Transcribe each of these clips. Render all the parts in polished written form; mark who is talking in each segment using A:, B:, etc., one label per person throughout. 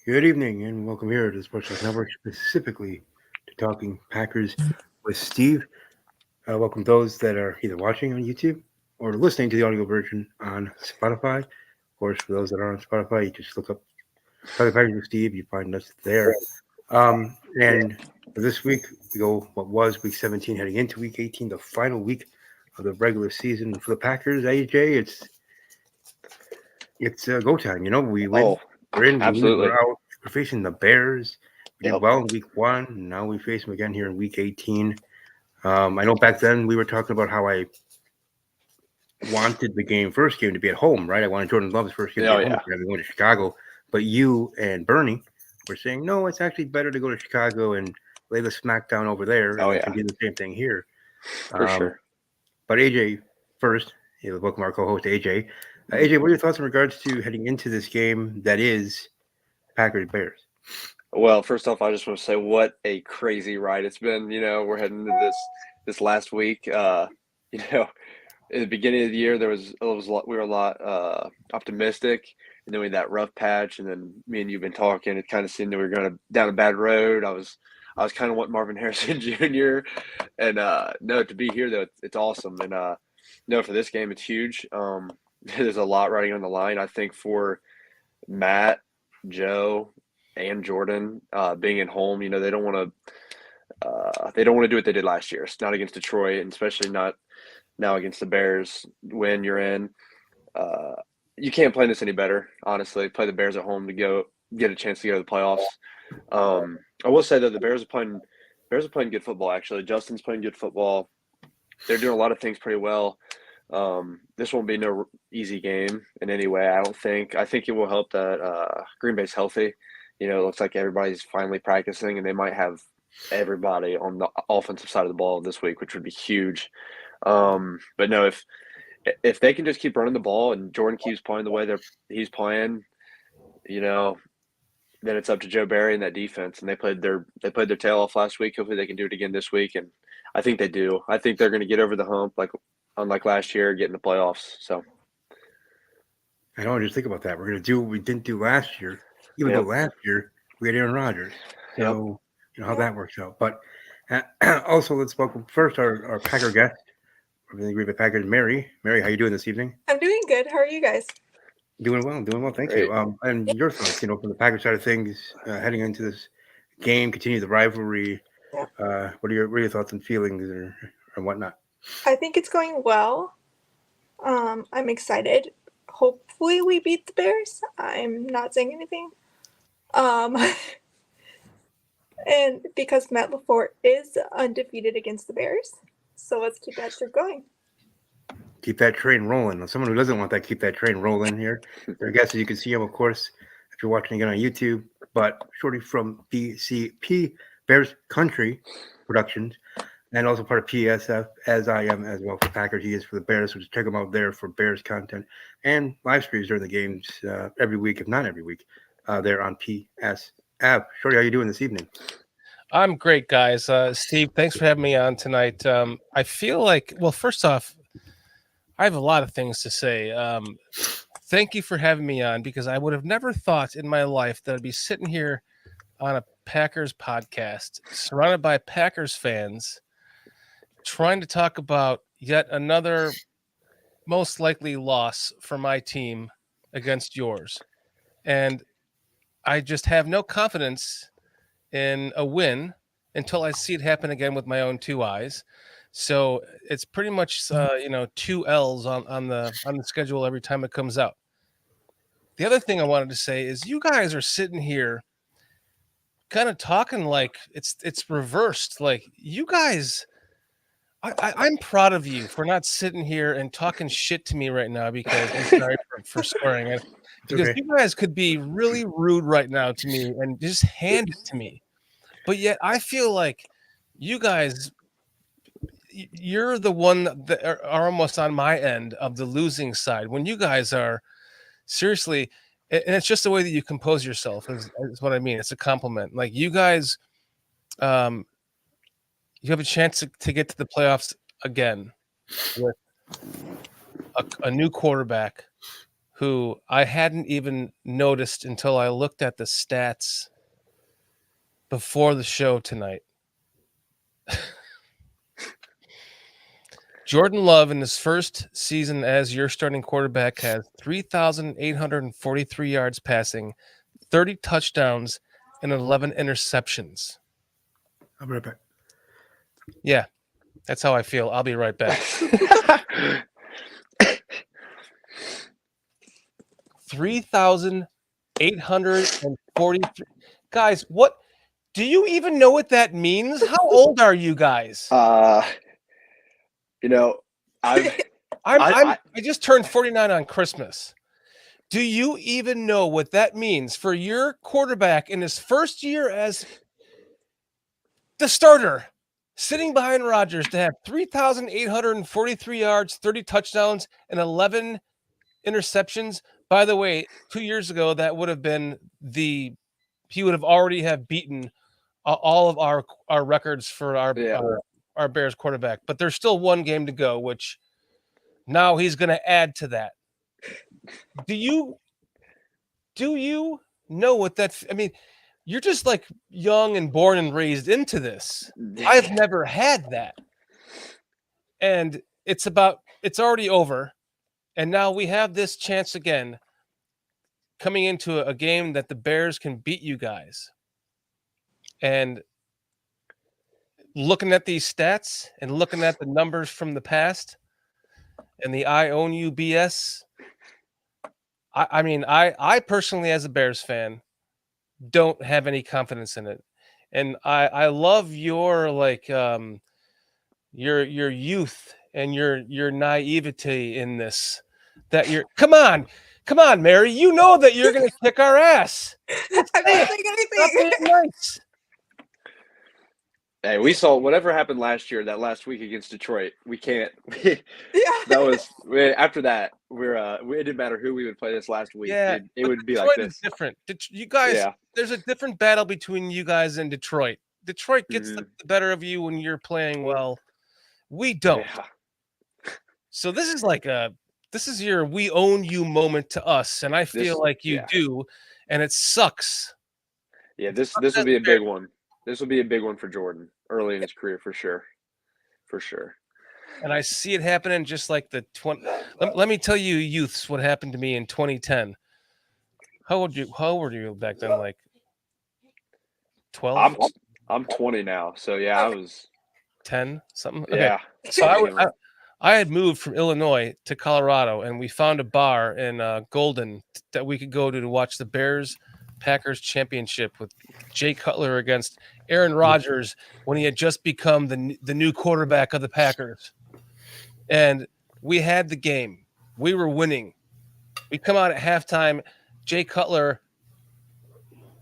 A: Good evening and welcome here to the Sports Talk Network, specifically to Talking Packers with Steve. Welcome those that are either watching on YouTube or listening to the audio version on Spotify. Of course, for those that are on Spotify, you just look up Talking Packers with Steve, you find us there. And for this week, we go what was week 17 heading into week 18, the final week of the regular season for the Packers. AJ, it's go time. You know, we win,
B: Oh,
A: we're in, we lose, we're
B: absolutely.
A: out. We're facing the Bears. We did
B: Yep.
A: well in week one. And now we face them again here in week 18. I know back then we were talking about how I wanted the first game to be at home, right? I wanted Jordan Love's first game to be
B: Oh
A: at home
B: yeah,
A: instead of going to Chicago. But you and Bernie were saying, no, it's actually better to go to Chicago and lay the smack down over there and
B: oh
A: we
B: yeah,
A: can do the same thing here.
B: for
A: Um,
B: sure.
A: but AJ, first, welcome our co host, AJ. AJ, what are your thoughts in regards to heading into this game that is Packers Bears?
B: Well, first off, I just want to say what a crazy ride it's been. We're heading into this last week. You know, in the beginning of the year, we were a lot optimistic, and then we had that rough patch, and then me and you've been talking. It kind of seemed that we were going down a bad road. I was kind of wanting Marvin Harrison Jr. and no, to be here though, it's awesome, and no, for this game, it's huge. There's a lot riding on the line. I think for Matt, Joe, and Jordan being at home, they don't want to do what they did last year. It's not against Detroit, and especially not now against the Bears. When you're in, uh, you can't play this any better. Honestly, play the Bears at home to go get a chance to go to the playoffs. I will say that the Bears are playing good football. Actually, Justin's playing good football. They're doing a lot of things pretty well. This won't be no easy game in any way. I don't think. I think it will help that Green Bay's healthy. It looks like everybody's finally practicing, and they might have everybody on the offensive side of the ball this week, which would be huge. But no, if they can just keep running the ball and Jordan keeps playing the way he's playing, you know, then it's up to Joe Barry and that defense. And they played their tail off last week. Hopefully, they can do it again this week, and I think they do. I think they're going to get over the hump, like unlike last year, get in the playoffs. So,
A: I don't just think about that. We're going to do what we didn't do last year, even though
B: yep,
A: last year we had Aaron Rodgers.
B: yep.
A: So, how that works out. But also, let's welcome first our Packer guest from the Green Bay Packers, Mary. Mary, how you doing this evening?
C: I'm doing good. How are you guys?
A: Doing well. Thank you.
B: Great.
A: And your thoughts, from the Packers side of things, heading into this game, continue the rivalry.
C: Yeah.
A: What are your thoughts and feelings or whatnot?
C: I think it's going well. I'm excited. Hopefully we beat the Bears. I'm not saying anything. Um, and because Matt LaFleur is undefeated against the Bears, so let's keep that streak going.
A: Keep that train rolling. Someone who doesn't want that, keep that train rolling here. Their guests, you can see him, of course, if you're watching again on YouTube. But Shorty from BCP Bears Country Productions, and also part of PSF, as I am as well for Packers. He is for the Bears, so just check him out there for Bears content and live streams during the games every week, if not every week, there on PSF. Shorty, how you doing this evening?
D: I'm great, guys. Steve, thanks for having me on tonight. I feel like, well, first off, I have a lot of things to say. Thank you for having me on because I would have never thought in my life that I'd be sitting here on a Packers podcast, surrounded by Packers fans, trying to talk about yet another most likely loss for my team against yours. And I just have no confidence in a win until I see it happen again with my own two eyes. So it's pretty much two L's on the schedule every time it comes out. The other thing I wanted to say is you guys are sitting here kind of talking like it's reversed. Like you guys, I'm proud of you for not sitting here and talking shit to me right now because I'm sorry for swearing. Because
A: Okay.
D: you guys could be really rude right now to me and just hand it to me. But yet I feel like you guys, you're the one that are almost on my end of the losing side when you guys are seriously, and it's just the way that you compose yourself is what I mean. It's a compliment. Like you guys, um, you have a chance to get to the playoffs again with a new quarterback, who I hadn't even noticed until I looked at the stats before the show tonight. Jordan Love in his first season as your starting quarterback has 3,843 yards passing, 30 touchdowns, and 11 interceptions.
A: I'll be right back.
D: Yeah, that's how I feel. I'll be right back. 3,843. Guys, what do you even know what that means? How old are you guys?
B: You know, I
D: just turned 49 on Christmas. Do you even know what that means for your quarterback in his first year as the starter, sitting behind Rodgers, to have 3,843 yards, 30 touchdowns, and 11 interceptions? By the way, 2 years ago, that would have been he would have already have beaten all of our records for our Bears quarterback. But there's still one game to go, which now he's going to add to that. Do you know what that? I mean, you're just like young and born and raised into this. I've never had that, and it's already over, and now we have this chance again, coming into a game that the Bears can beat you guys, and looking at these stats and looking at the numbers from the past, and the "I own you" BS. I mean, I personally, as a Bears fan, don't have any confidence in it, and I love your your youth and your naivety in this. That you're come on, Mary, you know that you're going to kick our ass.
C: I'm not saying anything.
D: Nice.
B: Hey, we saw whatever happened last year, that last week against Detroit. We can't.
C: Yeah.
B: That was after that. It didn't matter who we would play this last week.
D: Yeah,
B: it would be
D: Detroit
B: like this.
D: Is different. You guys, there's a different battle between you guys and Detroit. Detroit gets the better of you when you're playing well. We don't.
B: Yeah.
D: So this is your "we own you" moment to us, and I feel like you do, and it sucks.
B: Yeah, this will be a big one. This will be a big one for Jordan early in his career, for sure. For sure.
D: And I see it happening just like the 20. Let me tell you, youths, what happened to me in 2010. How old were you back then? Like 12?
B: I'm 20 now, so yeah, I was
D: 10 something. Okay.
B: Yeah.
D: So I had moved from Illinois to Colorado, and we found a bar in Golden that we could go to watch the Bears-Packers championship with Jay Cutler against Aaron Rodgers when he had just become the new quarterback of the Packers. And we had the game. We were winning. We come out at halftime. Jay Cutler,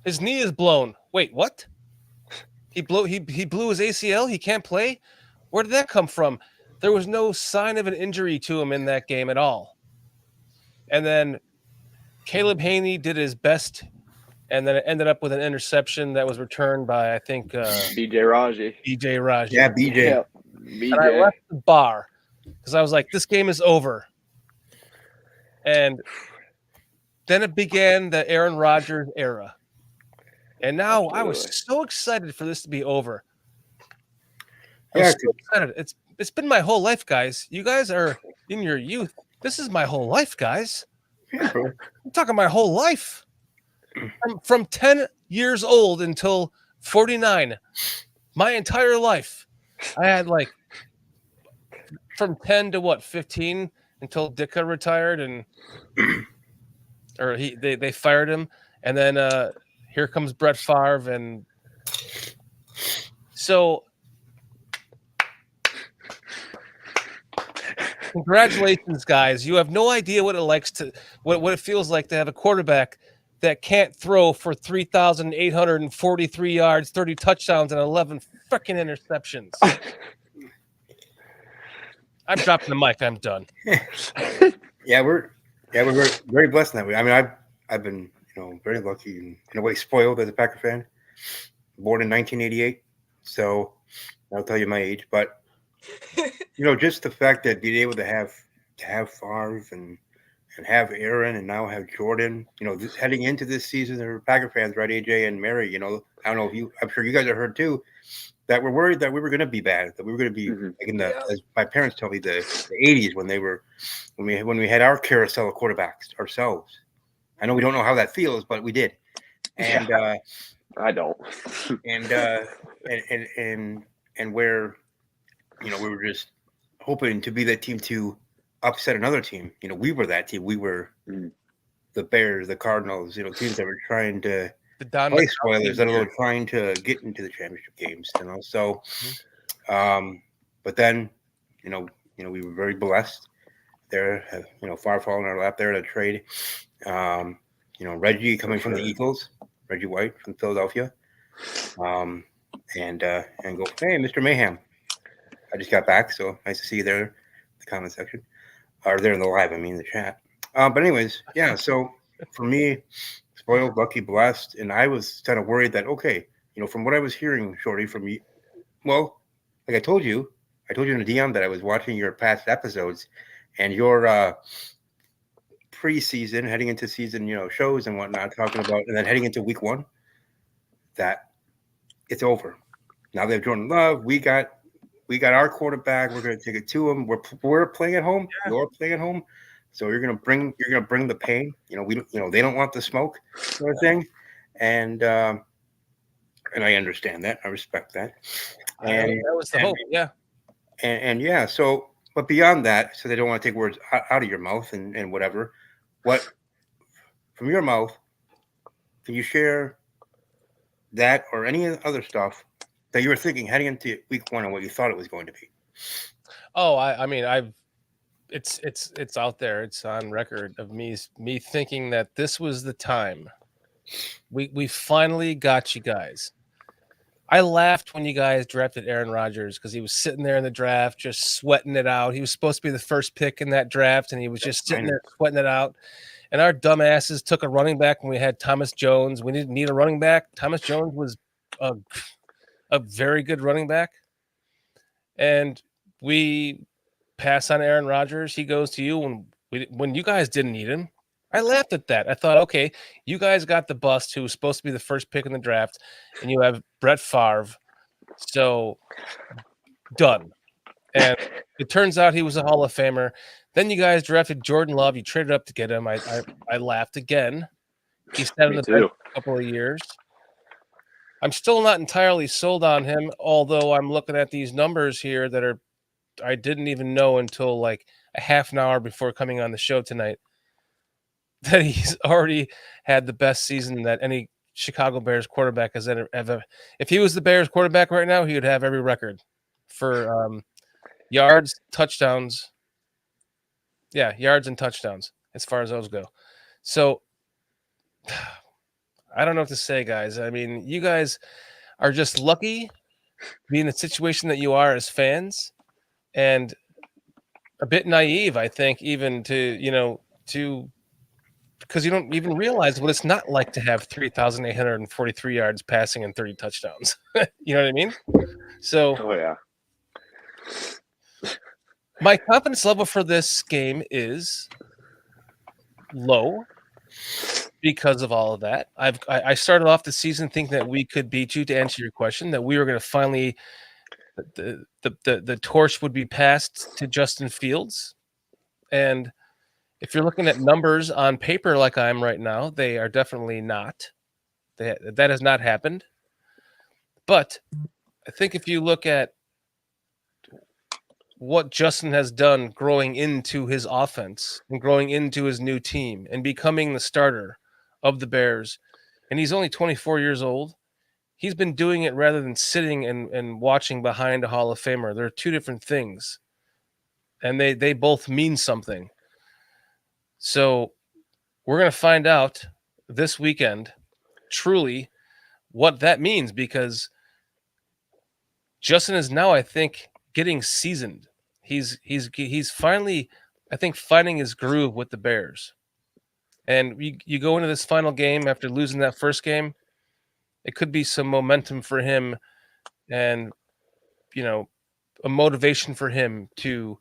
D: his knee is blown. Wait, what? He blew his ACL? He can't play? Where did that come from? There was no sign of an injury to him in that game at all. And then Caleb Haney did his best, and then it ended up with an interception that was returned by, I think,
B: BJ Raji.
A: Yeah, BJ.
B: Yeah, BJ.
D: And I left the bar because I was like, this game is over. And then it began the Aaron Rodgers era. And now I was so excited for this to be over. I was so excited. It's been my whole life, guys. You guys are in your youth. This is my whole life, guys.
A: Yeah, bro.
D: I'm talking my whole life. From 10 years old until 49. My entire life. I had from 10 to 15 until Ditka retired or they fired him. And then here comes Brett Favre. And so congratulations, guys. You have no idea what it feels like to have a quarterback that can't throw for 3,843 yards, 30 touchdowns, and 11 freaking interceptions. I'm dropping the mic. I'm done.
A: Yeah, we're very blessed in that way. I mean, I've been very lucky and in a way spoiled as a Packer fan. Born in 1988, so I'll tell you my age. But just the fact that being able to have Favre and and have Aaron and now have Jordan. Heading into this season, there were Packer fans, right? AJ and Mary. I don't know if I'm sure you guys have heard too, that we're worried that we were going to be bad, that we were going to be like in the, as my parents tell me, the 80s when we had our carousel of quarterbacks ourselves. I know we don't know how that feels, but we did. And
B: I don't.
A: and where we were just hoping to be that team to upset another team. We were that team. We were the Bears, the Cardinals. Teams that were trying to play spoilers, that were trying to get into the championship games. So, but then, we were very blessed. There, far fall in our lap there to trade. Reggie coming from the Eagles, Reggie White from Philadelphia, and go, hey, Mr. Mayhem. I just got back, so nice to see you there in the comment section. Or there in the live, the chat. But anyways, yeah, so for me, spoiled, lucky, blessed, and I was kind of worried that, okay, from what I was hearing, Shorty, from you, well, like I told you in the DM that I was watching your past episodes and your preseason, heading into season, shows and whatnot, talking about, and then heading into week 1, that it's over. Now they have Jordan Love. We got our quarterback. We're going to take it to him. We're playing at home. Yeah. You're playing at home, so you're going to bring the pain. They don't want the smoke, sort of thing, and I understand that. I respect that. And
D: that was the hope, yeah.
A: And yeah. So, but beyond that, so they don't want to take words out of your mouth and whatever. What from your mouth can you share that or any other stuff that you were thinking heading into week 1 and what you thought it was going to be?
D: Oh, it's out there. It's on record of me thinking that this was the time. We finally got you guys. I laughed when you guys drafted Aaron Rodgers because he was sitting there in the draft just sweating it out. He was supposed to be the first pick in that draft, and he was just sitting there sweating it out. And our dumbasses took a running back when we had Thomas Jones. We didn't need a running back. Thomas Jones was a very good running back. And we pass on Aaron Rodgers. He goes to you when you guys didn't need him. I laughed at that. I thought, okay, you guys got the bust who was supposed to be the first pick in the draft, and you have Brett Favre. So done. And it turns out he was a Hall of Famer. Then you guys drafted Jordan Love. You traded up to get him. I laughed again. He sat in the bench for a couple of years. I'm still not entirely sold on him, although I'm looking at these numbers here that I didn't even know until like a half an hour before coming on the show tonight, that he's already had the best season that any Chicago Bears quarterback has ever. If he was the Bears quarterback right now, he would have every record for yards, touchdowns. Yeah, yards and touchdowns as far as those go. So I don't know what to say, guys. You guys are just lucky to be in the situation that you are as fans, and a bit naive, I think, even to because you don't even realize what it's not like to have 3,843 yards passing and 30 touchdowns. You know what I mean? So,
B: oh yeah.
D: My confidence level for this game is low because of all of that. I started off the season thinking that we could beat you, to answer your question, that we were going to finally the torch would be passed to Justin Fields. And if you're looking at numbers on paper like I am right now, they are definitely not. That has not happened. But I think if you look at what Justin has done growing into his offense and growing into his new team and becoming the starter of the Bears, and he's only 24 years old, he's been doing it rather than sitting and watching behind a Hall of Famer. They're two different things, and they both mean something. So we're going to find out this weekend truly what that means, because Justin is now, I think, getting seasoned. He's finally, I think, finding his groove with the Bears. And you go into this final game after losing that first game, it could be some momentum for him and, a motivation for him to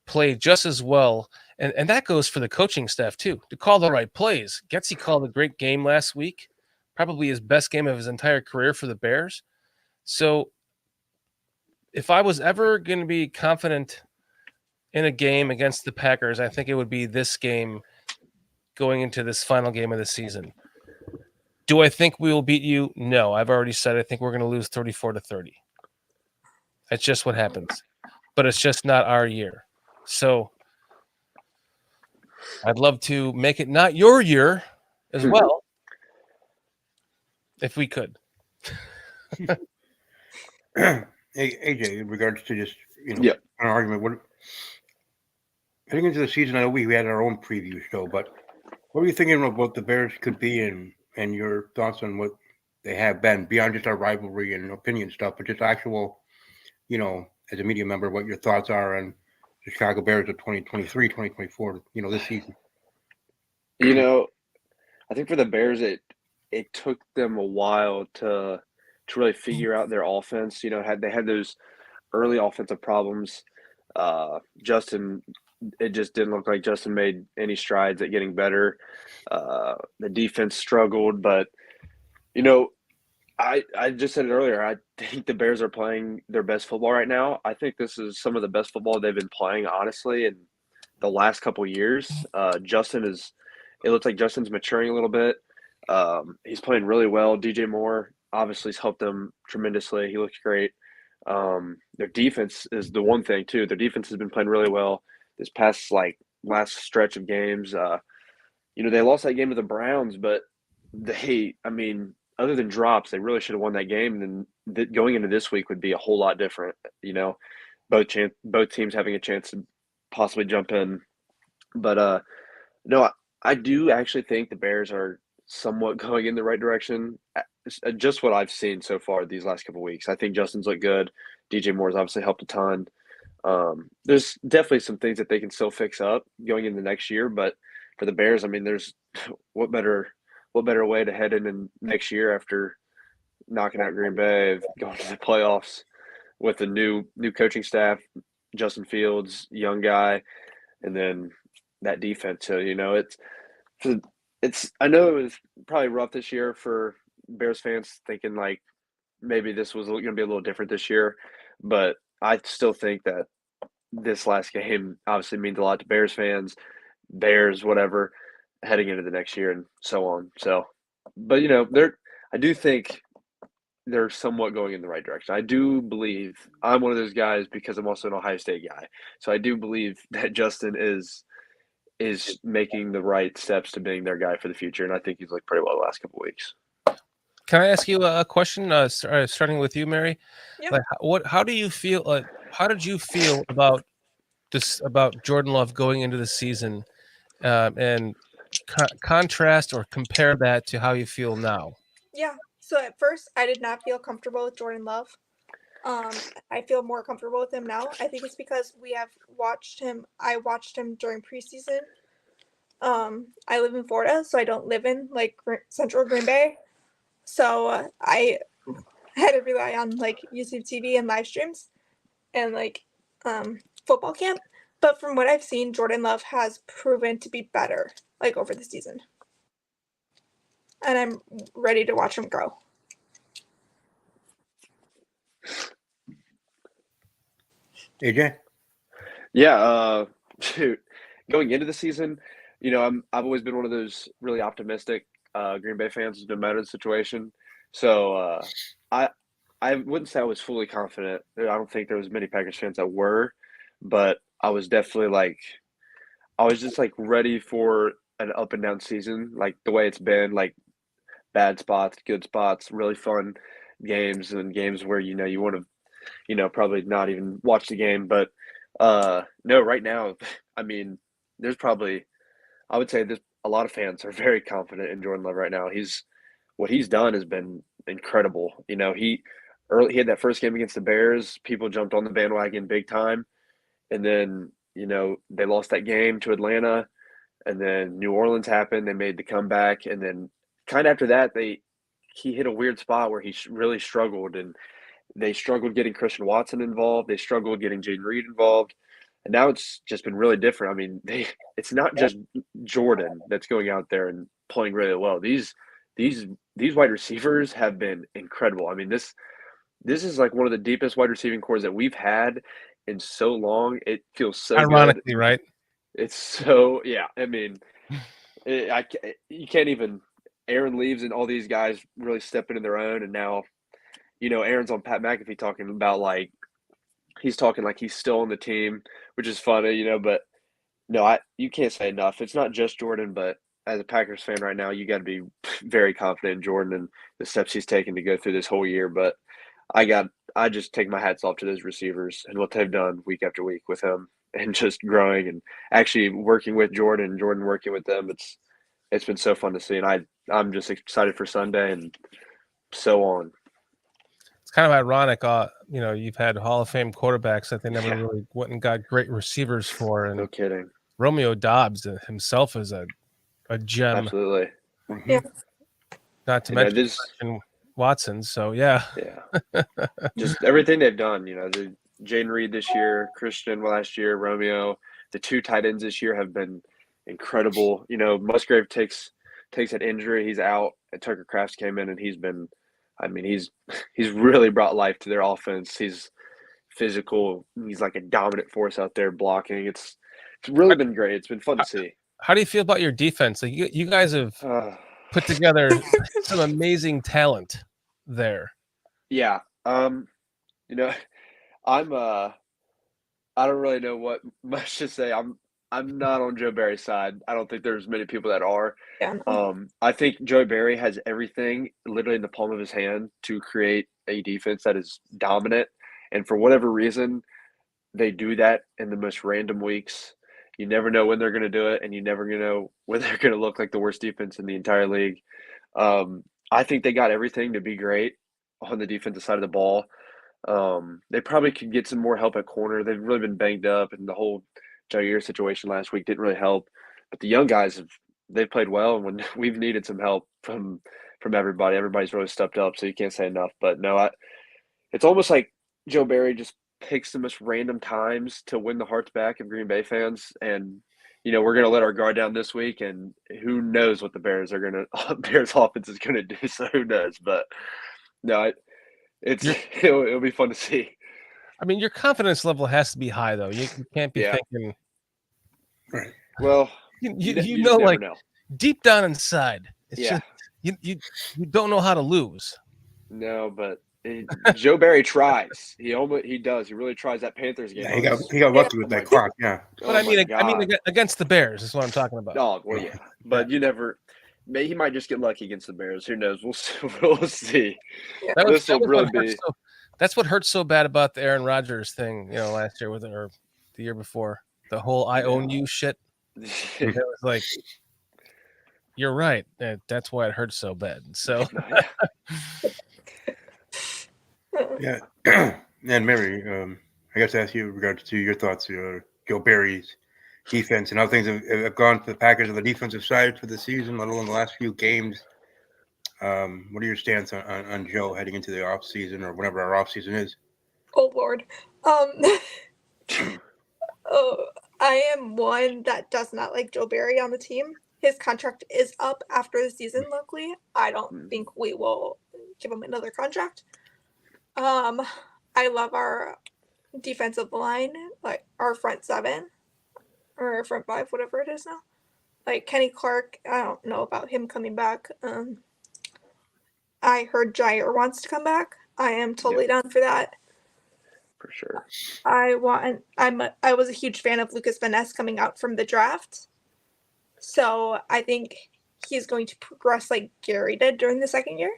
D: play just as well And that goes for the coaching staff too, to call the right plays. Getsy called a great game last week, probably his best game of his entire career for the Bears. So if I was ever going to be confident in a game against the Packers, I think it would be this game going into this final game of the season. Do I think we will beat you? No, I've already said I think we're going to lose 34-30. That's just what happens. But it's just not our year. So I'd love to make it not your year as well, if we could.
A: Hey, AJ, in regards to just
B: Yeah.
A: an argument, what heading into the season? I know we had our own preview show, but what are you thinking of what the Bears could be, and your thoughts on what they have been beyond just our rivalry and opinion stuff, but just actual, as a media member, what your thoughts are on the Chicago Bears of 2023, 2024, this season?
B: I think for the Bears, it took them a while to really figure out their offense. They had those early offensive problems. Justin, it just didn't look like Justin made any strides at getting better. The defense struggled, but I just said it earlier. I think the Bears are playing their best football right now. I think this is some of the best football they've been playing, honestly, in the last couple of years. It looks like Justin's maturing a little bit. He's playing really well. DJ Moore obviously has helped them tremendously. He looks great. Their defense is the one thing too. Their defense has been playing really well this past last stretch of games. They lost that game to the Browns, but other than drops, they really should have won that game. And then going into this week would be a whole lot different. Both teams having a chance to possibly jump in. But no, I do actually think the Bears are somewhat going in the right direction. Just what I've seen so far these last couple of weeks. I think Justin's looked good. DJ Moore's obviously helped a ton. There's definitely some things that they can still fix up going into next year, but for the Bears, there's what better way to head in next year after knocking out Green Bay, going to the playoffs with a new coaching staff, Justin Fields, young guy, and then that defense. So it's I know it was probably rough this year for Bears fans, thinking like maybe this was going to be a little different this year, but I still think that this last game obviously means a lot to Bears fans, Bears, whatever, heading into the next year and so on. So, but I do think they're somewhat going in the right direction. I do believe I'm one of those guys because I'm also an Ohio State guy. So I do believe that Justin is making the right steps to being their guy for the future, and I think he's looked pretty well the last couple of weeks.
D: Can I ask you a question? Starting with you, Mary.
C: Yeah.
D: How do you feel? How did you feel about this? About Jordan Love going into the season, and contrast or compare that to how you feel now?
C: Yeah. So at first, I did not feel comfortable with Jordan Love. I feel more comfortable with him now. I think it's because we have watched him. I watched him during preseason. I live in Florida, so I don't live in central Green Bay. So I had to rely on YouTube TV and live streams and football camp. But from what I've seen, Jordan Love has proven to be better over the season. And I'm ready to watch him grow.
A: AJ?
B: Yeah, shoot. Going into the season, I've always been one of those really optimistic Green Bay fans, no matter the situation. So I wouldn't say I was fully confident. I don't think there was many Packers fans that were, but I was definitely I was just ready for an up and down season, the way it's been, bad spots, good spots, really fun games, and games where you want to probably not even watch the game. But no, right now, there's probably, I would say there's a lot of fans are very confident in Jordan Love right now. What he's done has been incredible. He had that first game against the Bears. People jumped on the bandwagon big time, and then they lost that game to Atlanta, and then New Orleans happened. They made the comeback, and then kind of after that, he hit a weird spot where he really struggled, and they struggled getting Christian Watson involved. They struggled getting Jaden Reed involved. And now it's just been really different. I mean, it's not just Jordan that's going out there and playing really well. These wide receivers have been incredible. I mean, this is like one of the deepest wide receiving cores that we've had in so long. It feels so good.
D: Ironically, right?
B: It's so yeah. I mean, you can't even. Aaron leaves and all these guys really step into their own, and now, Aaron's on Pat McAfee talking about like he's talking like he's still on the team, which is funny, But no, you can't say enough. It's not just Jordan, but as a Packers fan right now, you got to be very confident in Jordan and the steps he's taken to go through this whole year. But I just take my hats off to those receivers and what they've done week after week with him and just growing and actually working with Jordan and Jordan working with them. It's been so fun to see, and I'm just excited for Sunday and so on.
D: It's kind of ironic. You've had Hall of Fame quarterbacks that they never really went and got great receivers for, and
B: No kidding.
D: Romeo Dobbs himself is a gem.
B: Absolutely.
C: Yeah.
D: Not to mention Christian Watson. So yeah.
B: Just everything they've done. The Jaden Reed this year, Christian last year, Romeo. The two tight ends this year have been incredible. Musgrave takes an injury, he's out, and Tucker Kraft came in and he's really brought life to their offense. He's physical. He's like a dominant force out there blocking. It's really been great. It's been fun to see.
D: How do you feel about your defense? Like you guys have put together some amazing talent there.
B: Yeah. I don't really know what much to say. I'm not on Joe Barry's side. I don't think there's many people that are.
C: Yeah.
B: I think Joe Barry has everything literally in the palm of his hand to create a defense that is dominant. And for whatever reason, they do that in the most random weeks. You never know when they're going to do it, and you never know when they're going to look like the worst defense in the entire league. I think they got everything to be great on the defensive side of the ball. They probably could get some more help at corner. They've really been banged up, and the whole Jair situation last week didn't really help. But the young guys they've played well, and when we've needed some help from everybody's really stepped up. So you can't say enough. But no, it's almost like Joe Barry just picks the most random times to win the hearts back of Green Bay fans, and we're going to let our guard down this week, and who knows what the Bears offense is going to do. So who knows? But no, it'll be fun to see.
D: I mean, your confidence level has to be high, though. You can't be thinking.
A: Right.
B: Well,
D: you know, like deep down inside, it's just you don't know how to lose.
B: No, but Joe Barry tries. He does. He really tries. That Panthers game.
A: Yeah, he got lucky with that clock. Yeah.
D: But I mean, against the Bears is what I'm talking about.
B: Oh, well, yeah. But you never. Maybe he might just get lucky against the Bears. Who knows? We'll see.
D: That's what hurts so bad about the Aaron Rodgers thing, last year or the year before. The whole "I own you" shit. It was like, you're right. That's why it hurts so bad. So.
A: Yeah. And Mary, I got to ask you in regards to your thoughts, Joe Barry's defense and how things have gone for the Packers on the defensive side for the season, let alone the last few games. What are your stance on Joe heading into the off season or whenever our off season is?
C: Oh Lord. I am one that does not like Joe Barry on the team. His contract is up after the season, luckily. I don't think we will give him another contract. I love our defensive line, like our front seven or front five, whatever it is now. Like Kenny Clark, I don't know about him coming back. I heard Jair wants to come back. I am totally down for that.
B: For sure.
C: I was a huge fan of Lucas Van Ness coming out from the draft. So I think he's going to progress like Gary did during the second year.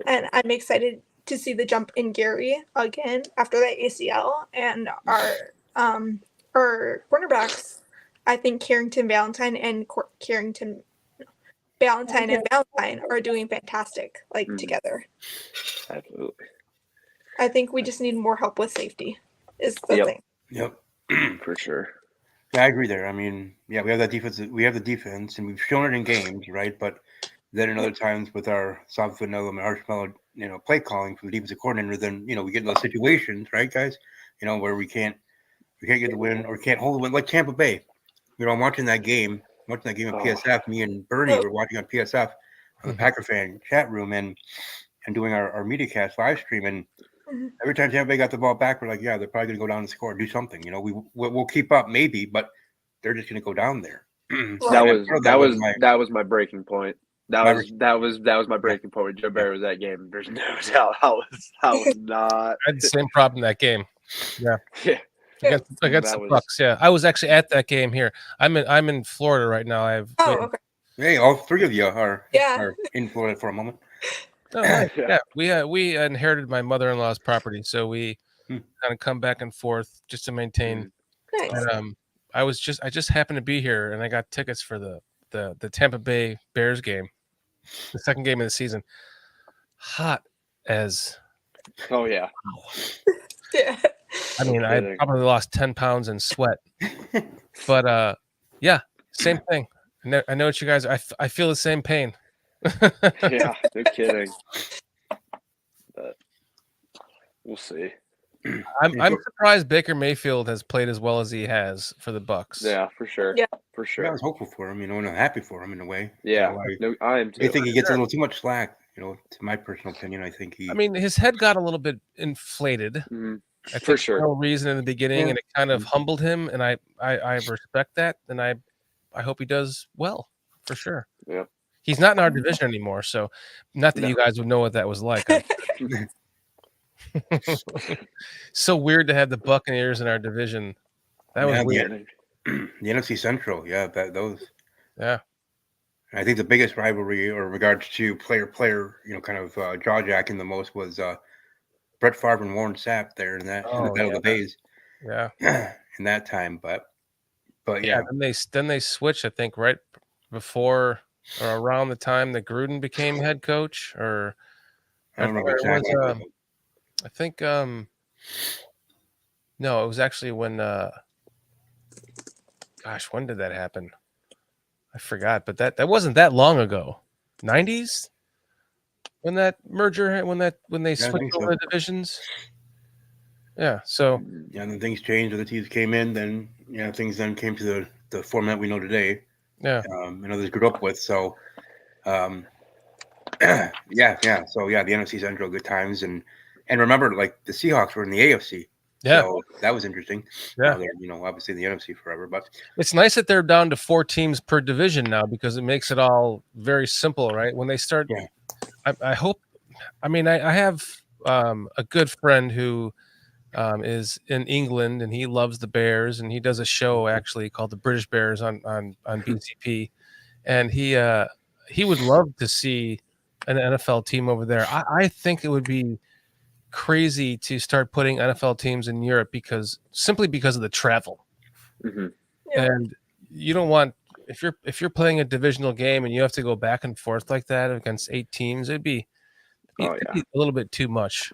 C: And I'm excited to see the jump in Gary again after that ACL. And our cornerbacks, I think Valentine and Valentine are doing fantastic, together.
B: Absolutely.
C: I think we just need more help with safety is the thing.
A: Yep.
B: For sure.
A: Yeah, I agree there. I mean, yeah, we have that defense. We have the defense, and we've shown it in games, right? But then in other times with our soft vanilla and harsh mellow, play calling from the defensive coordinator, then we get in those situations, right, guys? Where we can't we can't get the win or can't hold the win like Tampa Bay. You know, I'm watching that game on
B: Oh.
A: PSF. Me and Bernie were watching on PSF on the Packer fan chat room and doing our media cast live stream. And
C: Mhm.
A: every time Tampa Bay got the ball back, we're like, yeah, they're probably going to go down and score, do something. You know, we'll keep up maybe, but they're just going to go down there. So
B: That
C: Right.
B: was my breaking point. That was my breaking point with Joe Barry was that game. There's no doubt I was not.
D: I had the same problem in that game. Yeah.
B: Yeah.
D: Against
B: That
D: the
B: was-
D: Bucks. Yeah, I was actually at that game here. I'm in Florida right now.
C: Oh, okay.
A: Hey, all three of you are
C: Yeah.
A: in Florida for a moment.
D: Oh, nice.
B: Yeah.
D: Yeah, we inherited my mother-in-law's property, so we
A: Hmm.
D: kind of come back and forth just to maintain.
C: Nice.
D: And, I just happened to be here, and I got tickets for the Tampa Bay Bears game, the second game of the season. Hot as
B: Oh yeah.
C: Yeah.
D: I mean, I
B: Kidding.
D: probably lost 10 pounds in sweat, but yeah, same thing. I know what you guys. I feel the same pain.
B: Yeah. No kidding. But we'll see.
D: I'm surprised Baker Mayfield has played as well as he has for the Bucks.
B: Yeah, for sure.
C: Yeah.
B: For
A: I
B: sure.
A: was hopeful for him, you know, and I'm happy for him in a way.
B: Yeah.
A: You know,
B: No, I am
A: I
B: too.
A: think he gets a little too much slack, you know, to my personal opinion. I think he.
D: I mean, his head got a little bit inflated.
B: Mhm.
D: I think
B: For sure.
D: no reason in the beginning,
A: Yeah.
D: and it kind of humbled him. And I respect that, and I hope he does well for sure.
B: Yep.
D: He's not in our division anymore, so not that
B: No.
D: you guys would know what that was like. So weird to have the Buccaneers in our division. That was
A: Yeah,
D: weird.
A: the NFC Central, yeah, those.
D: Yeah.
A: I think the biggest rivalry, or regards to player, you know, kind of jaw jacking the most was Brett Favre and Warren Sapp there in the
D: Oh,
A: Battle of the Bays
D: Yeah.
A: in that time. But
D: Yeah.
A: yeah,
D: Then they switched. I think right before or around the time that Gruden became head coach, or
A: I don't remember
D: it was,
A: exactly.
D: I think no, it was actually when gosh, when did that happen? I forgot, but that wasn't that long ago. 90s? When that merger when they
A: I
D: switched
A: think so.
D: over the divisions? Yeah, so
A: Yeah, and then things changed. Other teams came in. Then things then came to the format we know today.
D: yeah.
A: And others grew up with. So, yeah. So yeah, the NFC Central, good times, and remember, like the Seahawks were in the AFC.
D: Yeah.
A: So that was interesting.
D: Yeah.
A: Now they're, obviously in the NFC forever, but
D: It's nice that they're down to 4 teams per division now, because it makes it all very simple, right? When they start,
A: Yeah.
D: I hope. I mean, I have a good friend who is in England, and he loves the Bears, and he does a show actually called the British Bears on BCP, and he would love to see an NFL team over there. I think it would be crazy to start putting NFL teams in Europe simply because of the travel.
B: Mhm.
C: Yeah.
D: And you don't want, if you're playing a divisional game and you have to go back and forth like that against 8 teams, it'd be
B: Oh,
D: a
B: yeah.
D: little bit too much.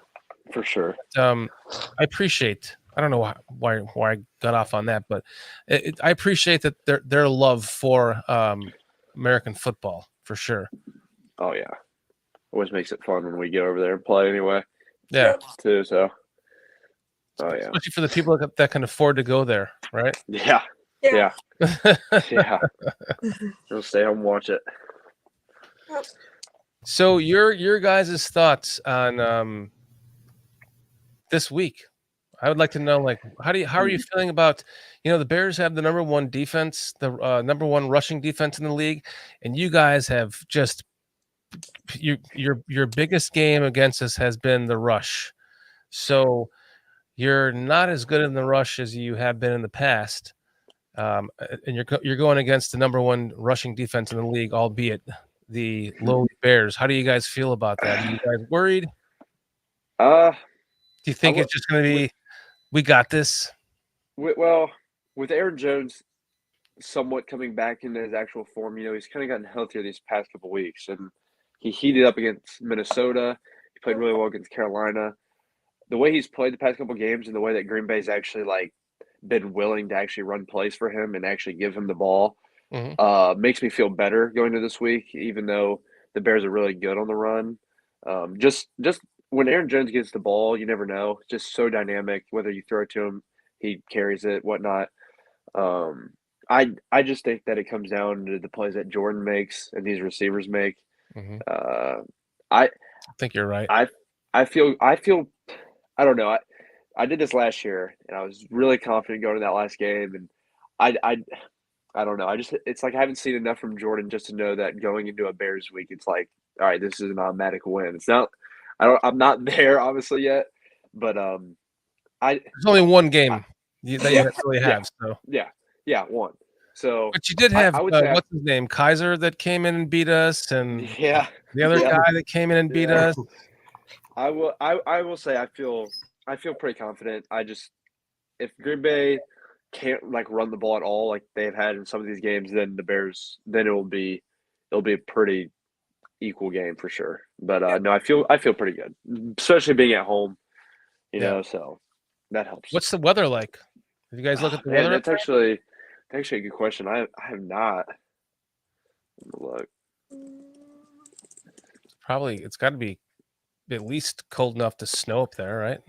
B: For sure.
D: I appreciate. I don't know why I got off on that, but I appreciate that their love for American football for sure.
B: Oh yeah. Always makes it fun when we get over there and play anyway,
D: Yeah,
B: too. So. Oh yeah.
D: especially for the people that can afford to go there, right?
B: Yeah.
C: Yeah.
B: Yeah. Yeah. We'll stay home and watch it.
D: So your guys' thoughts on this week? I would like to know, like, how are you feeling about, the Bears have the number 1 defense, the number 1 rushing defense in the league, and you guys have just your biggest game against us has been the rush. So you're not as good in the rush as you have been in the past, and you're going against the number 1 rushing defense in the league, albeit the lowly Bears. How do you guys feel about that? Are you guys worried?
B: Uh,
D: Do you think it's just going to be, we got this?
B: well, with Aaron Jones somewhat coming back into his actual form, he's kind of gotten healthier these past couple weeks, and he heated up against Minnesota. He played really well against Carolina. The way he's played the past couple games, and the way that Green Bay's actually been willing to actually run plays for him and actually give him the ball, makes me feel better going to this week, even though the Bears are really good on the run. Just when Aaron Jones gets the ball, you never know. Just so dynamic, whether you throw it to him, he carries it, whatnot. I just think that it comes down to the plays that Jordan makes and these receivers make.
D: Mhm.
B: I
D: I think you're right.
B: I feel I don't know. I did this last year and I was really confident going to that last game, and I don't know. It's like I haven't seen enough from Jordan just to know that going into a Bears week, it's like, all right, this is an automatic win. It's not. I'm not there obviously yet, but I
D: There's only one game
B: I-
D: that
B: yeah,
D: you really
B: yeah.
D: have. So,
B: yeah, one. So
D: but you did have
B: I would say
D: what's his name, Kaiser, that came in and beat us, and
B: yeah,
D: the other
B: yeah.
D: guy that came in and beat
B: Yeah.
D: us.
B: I will say I feel pretty confident. If Green Bay can't like run the ball at all like they've had in some of these games, then the Bears then it'll be a pretty equal game for sure. But no, I feel pretty good, especially being at home. You
D: Yeah.
B: know, so that helps.
D: What's the weather like? Did you guys look at the
B: Man,
D: weather?
B: that's actually a good question. I have not. Let me look.
D: Probably it's got to be at least cold enough to snow up there, right?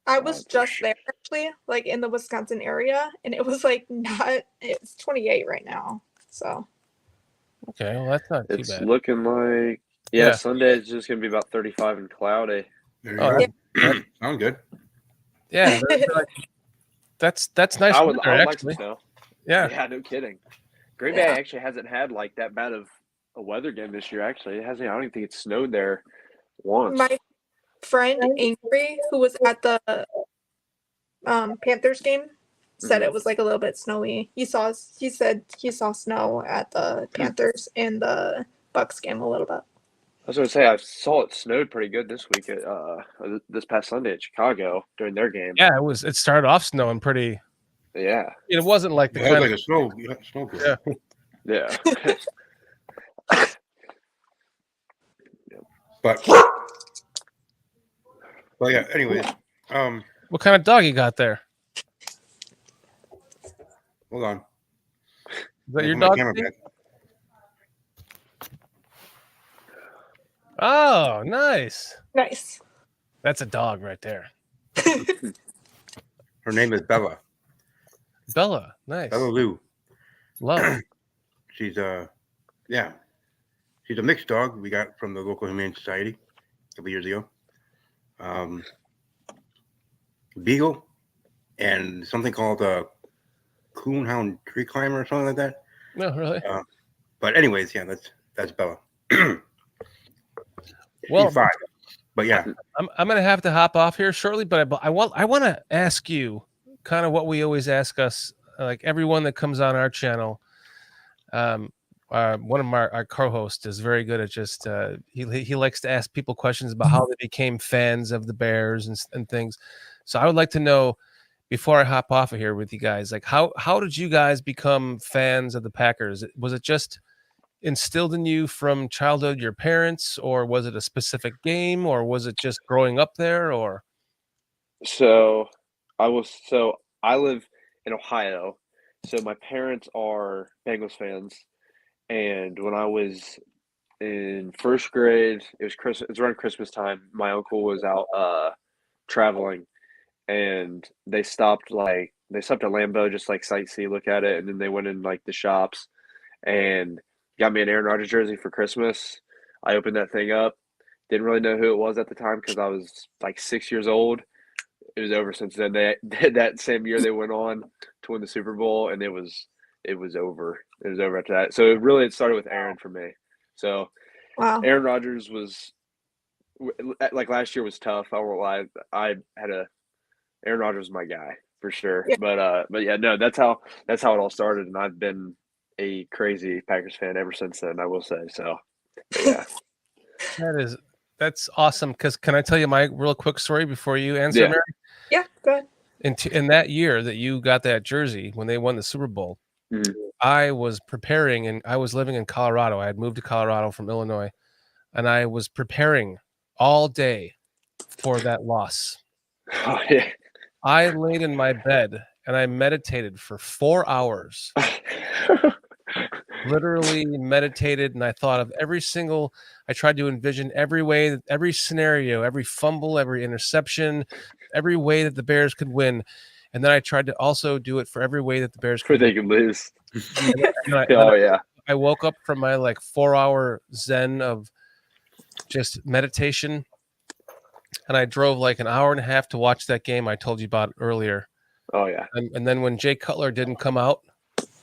C: I was just there actually, like in the Wisconsin area, and it was like not. It's 28 right now, so
D: Okay, well that's not too
B: It's
D: bad.
B: looking like
D: Yeah.
B: Sunday is just gonna be about 35 and cloudy.
A: There you
D: Oh,
A: go. Sound good.
D: Yeah, that's nice
B: I would
D: weather,
B: like some
D: actually.
B: snow.
D: Yeah.
B: Yeah, no kidding. Green Bay actually hasn't had like that bad of a weather game this year. Actually, it hasn't. I don't even think it's snowed there once.
C: my friend Angry, who was at the Panthers game, said it was like a little bit snowy. He said he saw snow at the Panthers and the Bucks game a little bit.
B: I was going to say I saw it snowed pretty good this week at this past Sunday at Chicago during their game.
D: Yeah, it started off snowing pretty.
B: Yeah.
D: It wasn't like the
A: It
D: kind
A: was like
D: of
A: a snow.
D: Yeah.
B: Yeah.
A: But well, yeah. Anyways,
D: what kind of dog you got there?
A: hold on.
D: Is that your
A: Put my
D: dog?
A: camera
D: Steve?
A: back.
D: Oh, nice.
C: Nice.
D: That's a dog right there.
A: Her name is Bella.
D: Bella, nice.
A: Bella Lou.
D: Love.
A: She's she's a mixed dog we got from the local humane society a couple years ago. Beagle and something called a coonhound tree climber or something like that.
D: No, really.
A: But anyways, yeah, that's Bella.
D: Well,
A: 5. But yeah,
D: I'm gonna have to hop off here shortly, but I want to ask you kind of what we always ask us, like everyone that comes on our channel. One of our co-hosts is very good at just he likes to ask people questions about how they became fans of the Bears and things. So I would like to know, before I hop off of here with you guys, like how did you guys become fans of the Packers? Was it just instilled in you from childhood, your parents, or was it a specific game, or was it just growing up there, or?
B: So I live in Ohio. So my parents are Bengals fans. And when I was in first grade, it was around Christmas time. My uncle was out traveling, and they stopped at Lambeau, just like sightsee, look at it, and then they went in like the shops and got me an Aaron Rodgers jersey for Christmas. I opened that thing up. Didn't really know who it was at the time because I was like 6 years old. It was over since then. That same year they went on to win the Super Bowl, and it was over. It was over after that. So it started with Aaron for me. So
C: Wow.
B: Aaron Rodgers was like last year was tough. I won't lie. Aaron Rodgers was my guy for sure.
C: Yeah.
B: But yeah, no, that's how it all started, and I've been a crazy Packers fan ever since then, I will say. So yeah.
D: That's awesome. Because can I tell you my real quick story before you answer,
B: Yeah.
D: Mary?
C: Yeah, go ahead.
D: In that year that you got that jersey when they won the Super Bowl,
B: Mhm.
D: I was preparing, and I was living in Colorado. I had moved to Colorado from Illinois, and I was preparing all day for that loss.
B: Oh yeah.
D: I laid in my bed and I meditated for 4 hours. Literally meditated, and I thought of I tried to envision every way, every scenario, every fumble, every interception, every way that the Bears could win. and then I tried to also do it for every way that the Bears
B: Where
D: could.
B: they could lose.
D: And
B: Yeah.
D: I woke up from my like 4-hour zen of just meditation, and I drove like an hour and a half to watch that game I told you about earlier.
B: Oh yeah.
D: And then when Jay Cutler didn't come out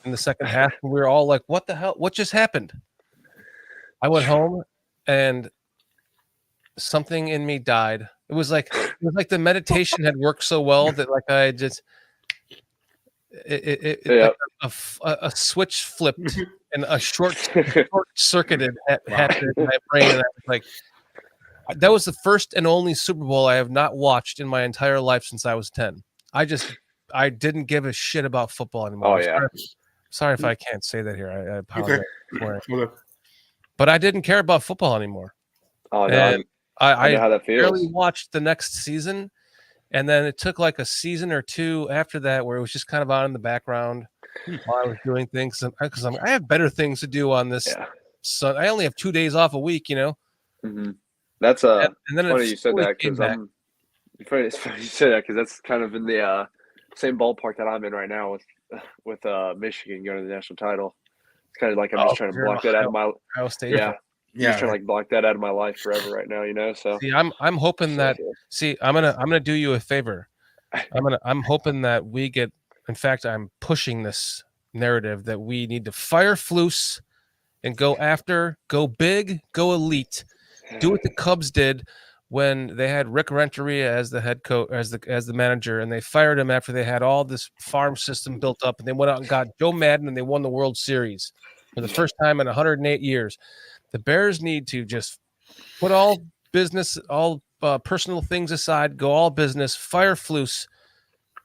D: in the second half, we were all like, "What the hell? What just happened?" I went home, and something in me died. It was like the meditation had worked so well that like I just
B: Yeah.
D: like a switch flipped and a short circuited happened in my brain, and I was like, that was the first and only Super Bowl I have not watched in my entire life since I was 10. I didn't give a shit about football anymore.
B: Oh yeah.
D: Sorry if I can't say that here. I apologize. for it.
A: Okay.
D: But I didn't care about football anymore.
B: Oh no.
D: And
B: I know how that feels.
D: barely watched the next season, and then it took like a season or two after that where it was just kind of on in the background while I was doing things because I have better things to do on this.
B: Yeah.
D: So I only have 2 days off a week, you know.
B: Mm-hmm. That's
D: And then
B: funny
D: it
B: you said
D: slowly
B: that
D: came
B: because
D: back.
B: it's funny you said that because that's kind of in the same ballpark that I'm in right now with Michigan going to the national title. It's kind of like I'm just trying to
D: you're
B: block that out of my
D: Ohio State.
B: yeah. I'm
A: Yeah.
B: just trying to like block that out of my life forever right now, you know. So
D: See, I'm hoping that. See, I'm gonna do you a favor. I'm hoping that we get. In fact, I'm pushing this narrative that we need to fire Flus and go big, go elite. Do what the Cubs did when they had Rick Renteria as the head coach, as the manager, and they fired him after they had all this farm system built up, and they went out and got Joe Madden, and they won the World Series for the first time in 108 years. The Bears need to just put all business, all personal things aside, go all business, fire Flus,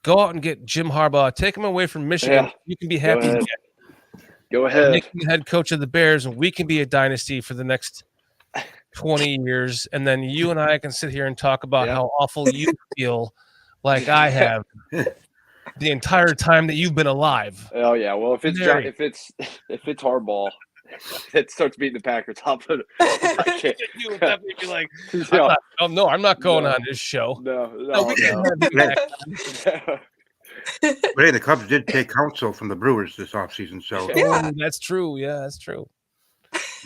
D: go out and get Jim Harbaugh, take him away from Michigan.
B: Yeah.
D: You can be happy.
B: ahead. Go ahead.
D: Make him head coach of the Bears, and we can be a dynasty for the next 20 years. And then you and I can sit here and talk about
B: Yeah.
D: how awful you feel like I have the entire time that you've been alive.
B: Oh yeah. Well, if it's
D: Very.
B: if it's hardball, it starts beating the Packers. I can't.
D: You would definitely be like,
B: No,
D: I'm not going
B: No.
D: on this show.
B: no,
D: No, we can
B: no.
D: have you back.
A: But hey, the Cubs did take counsel from the Brewers this offseason, so
C: Yeah.
D: Oh, that's true. Yeah, that's true.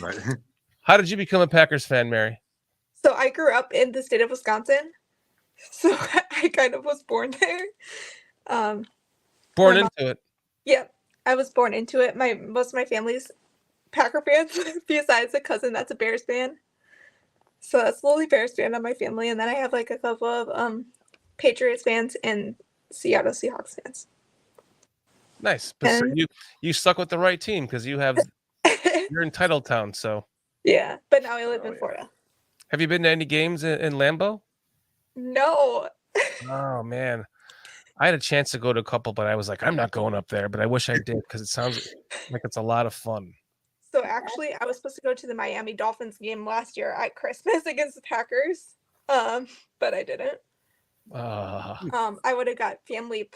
A: but,
D: How did you become a Packers fan, Mary?
C: So I grew up in the state of Wisconsin. So I kind of was born there.
D: Born
C: My mom-
D: into it.
C: Yeah, I was born into it. Most of my family's Packer fans, besides a cousin that's a Bears fan. So that's the only Bears fan on my family, and then I have like a couple of Patriots fans and Seattle Seahawks fans.
D: Nice. But so
C: And-
D: you stuck with the right team because you're in Titletown. So
C: Yeah, but now I live
B: Oh,
C: in
B: yeah.
C: Florida.
D: have you been to any games in Lambeau?
C: No.
D: Oh man, I had a chance to go to a couple, but I was like, I'm not going up there. But I wish I did because it sounds like it's a lot of fun.
C: So actually, I was supposed to go to the Miami Dolphins game last year at Christmas against the Packers, but I didn't. I would have got family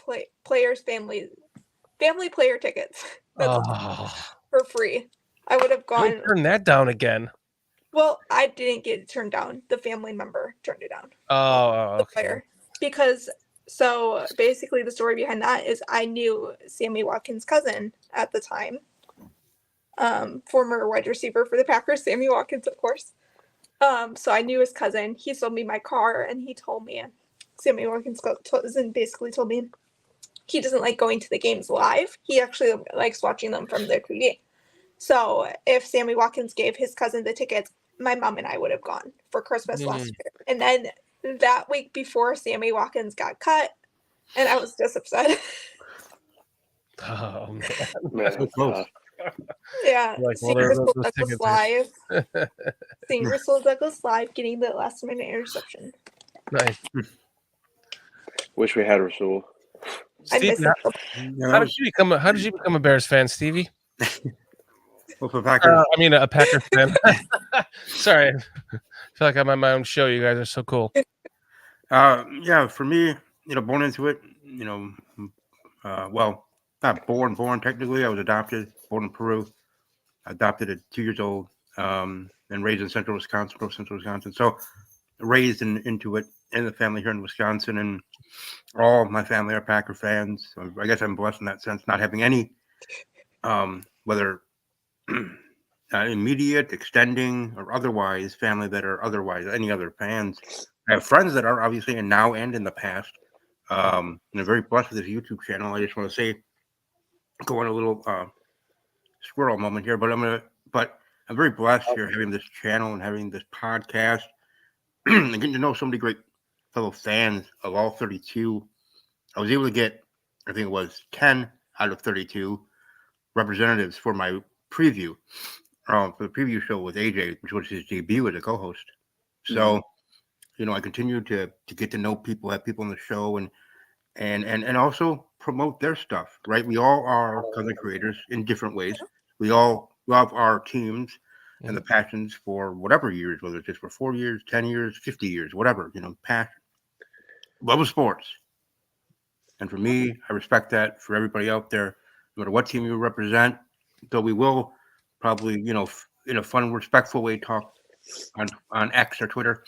C: player tickets for free. I would have
D: Don't
C: gone.
D: turn that down again.
C: Well, I didn't get it turned down. The family member turned it down.
D: Oh,
C: The
D: okay.
C: player, because so basically the story behind that is I knew Sammy Watkins' cousin at the time, former wide receiver for the Packers, Sammy Watkins, of course. So I knew his cousin. He sold me my car, and he told me Sammy Watkins basically told me he doesn't like going to the games live. He actually likes watching them from the TV. So if Sammy Watkins gave his cousin the tickets, my mom and I would have gone for Christmas last year. And then that week before Sammy Watkins got cut, and I was just upset.
D: Oh man.
B: Man,
A: So close.
C: Yeah,
D: Like, well,
C: seeing
D: those
C: Russell
D: tickets
C: Douglas
D: are-
C: live, seeing Russell Douglas live, getting the last minute interception.
D: Nice.
B: wish we had Rasul.
C: I
D: Steve,
C: miss it.
A: yeah,
D: how did you become a Bears fan, Stevie?
A: well, for Packers,
D: I mean, a Packers fan. Sorry, I feel like I'm on my own show. You guys are so cool.
A: yeah, for me, born into it, well, not born technically. I was adopted, born in Peru, adopted at 2 years old, and raised in central Wisconsin. So raised into it in the family here in Wisconsin, and all of my family are Packer fans. So I guess I'm blessed in that sense, not having any, whether immediate, extending, or otherwise family that are otherwise any other fans. I have friends that are obviously and now and in the past. And I'm very blessed with this YouTube channel. I just want to say, go on a little squirrel moment here, but I'm very blessed here having this channel and having this podcast and getting to know so many great fellow fans of all 32. I was able to get, I think it was 10 out of 32 representatives for my preview, for the preview show with AJ, which was his debut as a co-host. So, I continue to get to know people, have people on the show, and also promote their stuff, right? We all are content creators in different ways. We all love our teams and the passions for whatever years, whether it's just for 4 years, 10 years, 50 years, whatever, passion. Love of sports. And for me, I respect that. For everybody out there, no matter what team you represent, though we will probably, in a fun, respectful way, talk on X or Twitter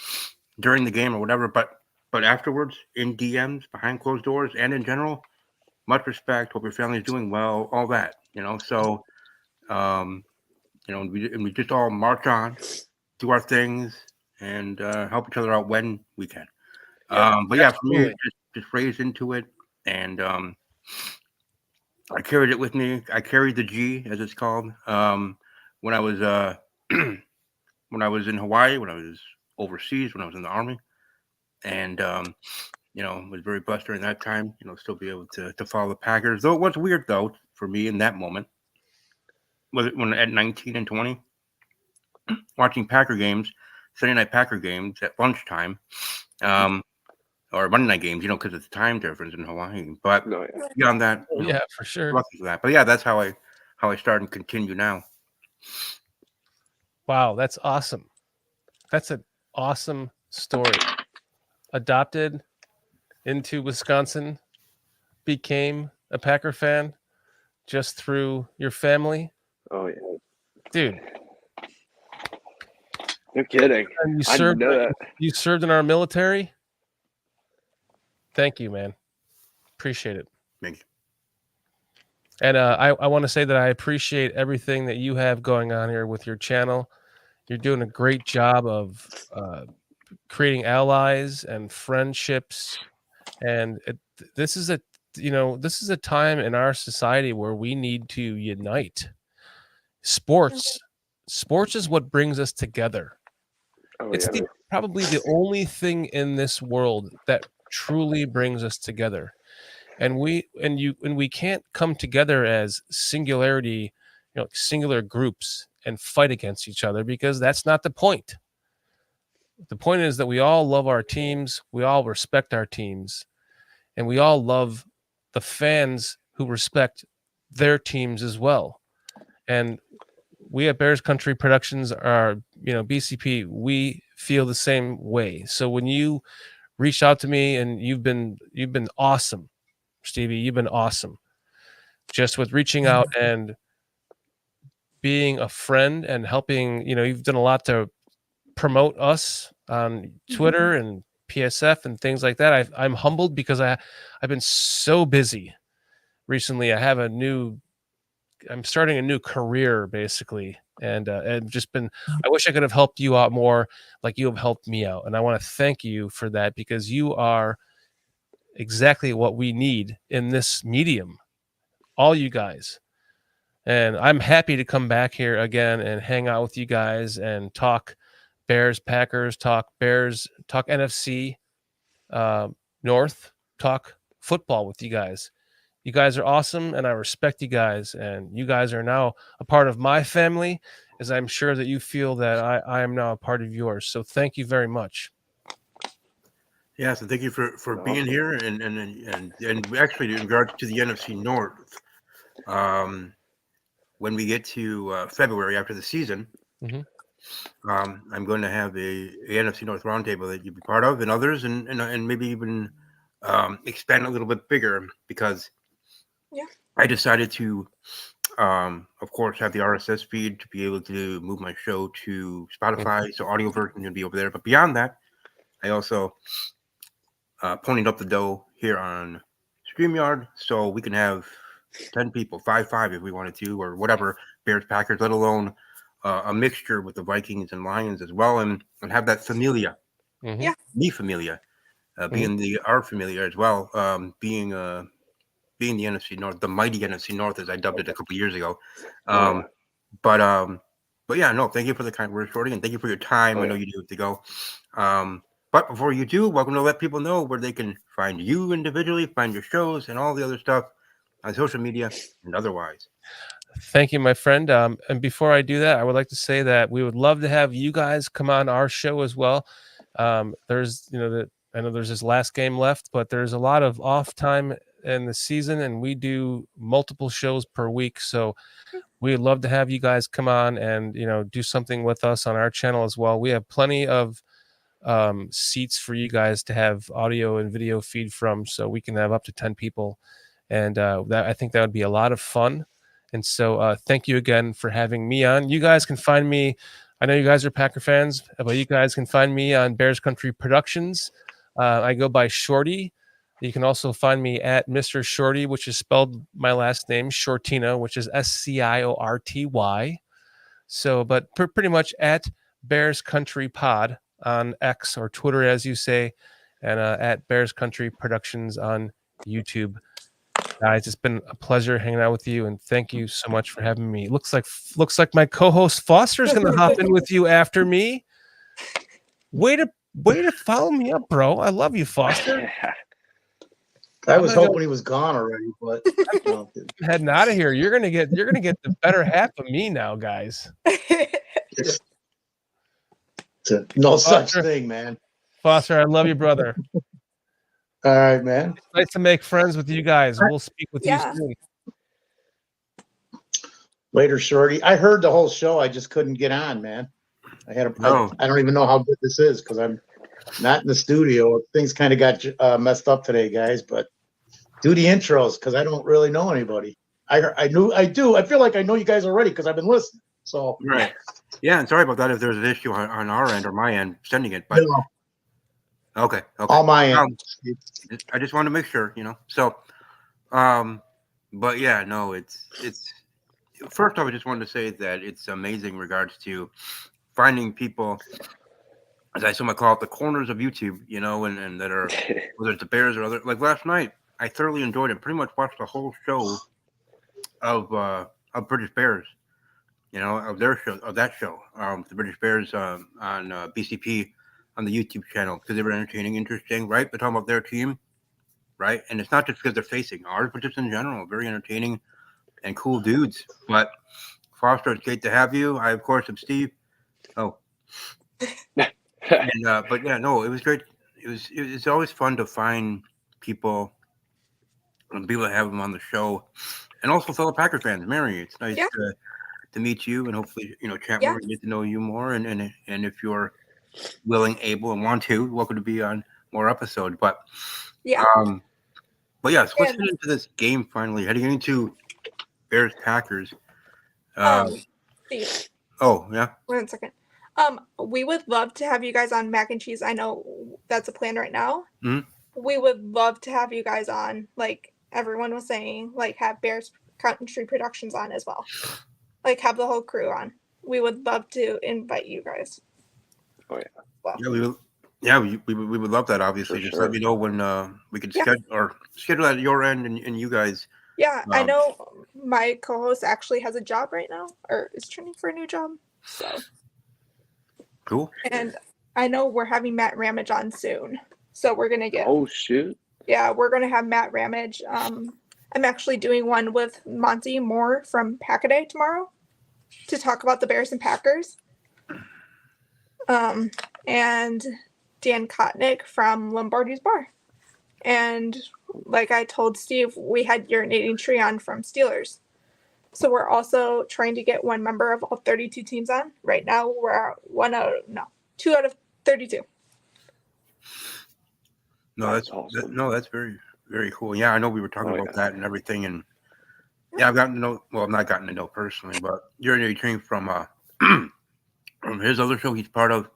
A: during the game or whatever, but afterwards, in DMs, behind closed doors, and in general, much respect. Hope your family is doing well. All that, So, and we just all march on, do our things, and help each other out when we can. But yeah, for me, just raised into it, and I carried it with me. I carried the G, as it's called, when I was when I was in Hawaii, when I was overseas, when I was in the Army, and was very blessed during that time. Still be able to follow the Packers. Though it was weird though for me in that moment, when at 19 and 20, watching Packer games, Sunday night Packer games at lunchtime, or Monday night games, because of the time difference in Hawaii. But beyond that,
D: for sure.
A: For that. But yeah, that's how I start and continue now.
D: Wow, that's awesome. That's an awesome story. Adopted into Wisconsin, became a Packer fan just through your family.
B: Oh yeah,
D: dude.
B: No kidding.
D: And you
B: I
D: served.
B: didn't know that.
D: You served in our military. Thank you, man. Appreciate it.
A: Thank you.
D: And I want to say that I appreciate everything that you have going on here with your channel. You're doing a great job of creating allies and friendships. And this is a time in our society where we need to unite. Sports is what brings us together. It's probably the only thing in this world that truly brings us together. And we can't come together as singularity, singular groups and fight against each other, because that's not the point. The point is that we all love our teams, we all respect our teams, and we all love the fans who respect their teams as well. And we at Bears Country Productions are, BCP, we feel the same way. So when you reach out to me, and you've been awesome, Stevie, you've been awesome just with reaching out and being a friend and helping. You've done a lot to promote us on Twitter and PSF and things like that. I'm humbled because I've been so busy recently. I'm starting a new career basically, and just been. I wish I could have helped you out more, like you have helped me out, and I want to thank you for that, because you are exactly what we need in this medium, all you guys. And I'm happy to come back here again and hang out with you guys and talk Bears, Packers, talk Bears, talk NFC North, talk football with you guys. You guys are awesome, and I respect you guys, and you guys are now a part of my family, as I'm sure that you feel that I am now a part of yours. So thank you very much.
A: Yeah, so thank you for being here, and actually in regards to the NFC North, when we get to February after the season, I'm going to have a NFC North roundtable that you'd be part of, and others, and maybe even expand a little bit bigger, because I decided to, of course, have the RSS feed to be able to move my show to Spotify, so audio version will be over there. But beyond that, I also ponied up the dough here on StreamYard so we can have 10 people, 5 if we wanted to, or whatever, Bears, Packers, let alone a mixture with the Vikings and Lions as well, and have that familia,
D: Mhm.
C: Yeah.
A: me familia, being our familia as well, being the NFC North, the mighty NFC North, as I dubbed it a couple years ago. But yeah, no, thank you for the kind words, Shorty, and thank you for your time. I know you do have to go. But before you do, welcome to let people know where they can find you individually, find your shows, and all the other stuff on social media and otherwise.
D: Thank you, my friend. And before I do that, I would like to say that we would love to have you guys come on our show as well. There's, I know there's this last game left, but there's a lot of off time in the season, and we do multiple shows per week. So we'd love to have you guys come on and do something with us on our channel as well. We have plenty of seats for you guys to have audio and video feed from, so we can have up to 10 people, and that I think that would be a lot of fun. And so thank you again for having me on. You guys can find me, I know you guys are Packer fans, but you guys can find me on Bears Country Productions. I go by Shorty. You can also find me at Mr. Shorty, which is spelled my last name, Shortino, which is SCIORTY. So, but pretty much at Bears Country Pod on X or Twitter, as you say, and at Bears Country Productions on YouTube. Guys, it's been a pleasure hanging out with you, and thank you so much for having me. Looks like my co-host Foster is going to hop in with you after me. Way to follow me up, bro. I love you, Foster.
E: I was hoping he was gone already, but
D: Heading out of here. You're gonna get the better half of me now, guys.
E: it's no such thing, man.
D: Foster, I love you, brother.
E: All right, man.
D: It's nice to make friends with you guys. We'll speak with you soon.
E: Later, Shorty. I heard the whole show. I just couldn't get on, man. I don't even know how good this is because I'm not in the studio. Things kind of got messed up today, guys. But do the intros because I don't really know anybody. I do. I feel like I know you guys already because I've been listening. So
A: right. Yeah, and sorry about that if there's an issue on our end or my end sending it, but
E: no.
A: Okay.
E: All my end.
A: I just wanted to make sure, So, but yeah, no, it's first off, I just wanted to say that it's amazing in regards to finding people, as I might call it, the corners of YouTube, and that are whether it's the Bears or other. Like last night, I thoroughly enjoyed it. Pretty much watched the whole show of British Bears. Of that show, the British Bears on BCP on the YouTube channel because they were entertaining, interesting, right? They're talking about their team, right? And it's not just because they're facing ours, but just in general, very entertaining and cool dudes. But Foster, it's great to have you. I, of course, am Steve. Oh, and but yeah, no, it was great. It's always fun to find people and be able to have them on the show, and also fellow Packer fans. Mary, it's nice to meet you and hopefully chat more and get to know you more. And if you're willing, able, and want to, welcome to be on more episodes. But but yeah, so let's get into this game finally. Heading into Bears Packers.
C: Steve.
A: Oh yeah.
C: 1 second. We would love to have you guys on Mac and Cheese. I know that's a plan right now.
A: Mm-hmm.
C: We would love to have you guys on, like everyone was saying, like have Bears Country Productions on as well. Like have the whole crew on. We would love to invite you guys.
B: Oh yeah.
C: Well,
A: We would love that. Obviously, just let me know when we can schedule at your end and you guys.
C: Yeah, I know my co-host actually has a job right now, or is training for a new job. So
A: cool.
C: And I know we're having Matt Ramage on soon, so we're gonna get.
B: Oh shoot!
C: Yeah, we're gonna have Matt Ramage. I'm actually doing one with Monty Moore from Packaday tomorrow to talk about the Bears and Packers. And Dan Kotnick from Lombardi's Bar. And like I told Steve, we had Urinating Treon from Steelers. So we're also trying to get one member of all 32 teams on. Right now we're 2 out of 32.
A: No, that's awesome. That's very, very cool. Yeah, I know we were talking about that and everything. And yeah, I've gotten to know, well, I've not gotten to know personally, but Urinating Treon from his other show he's part of,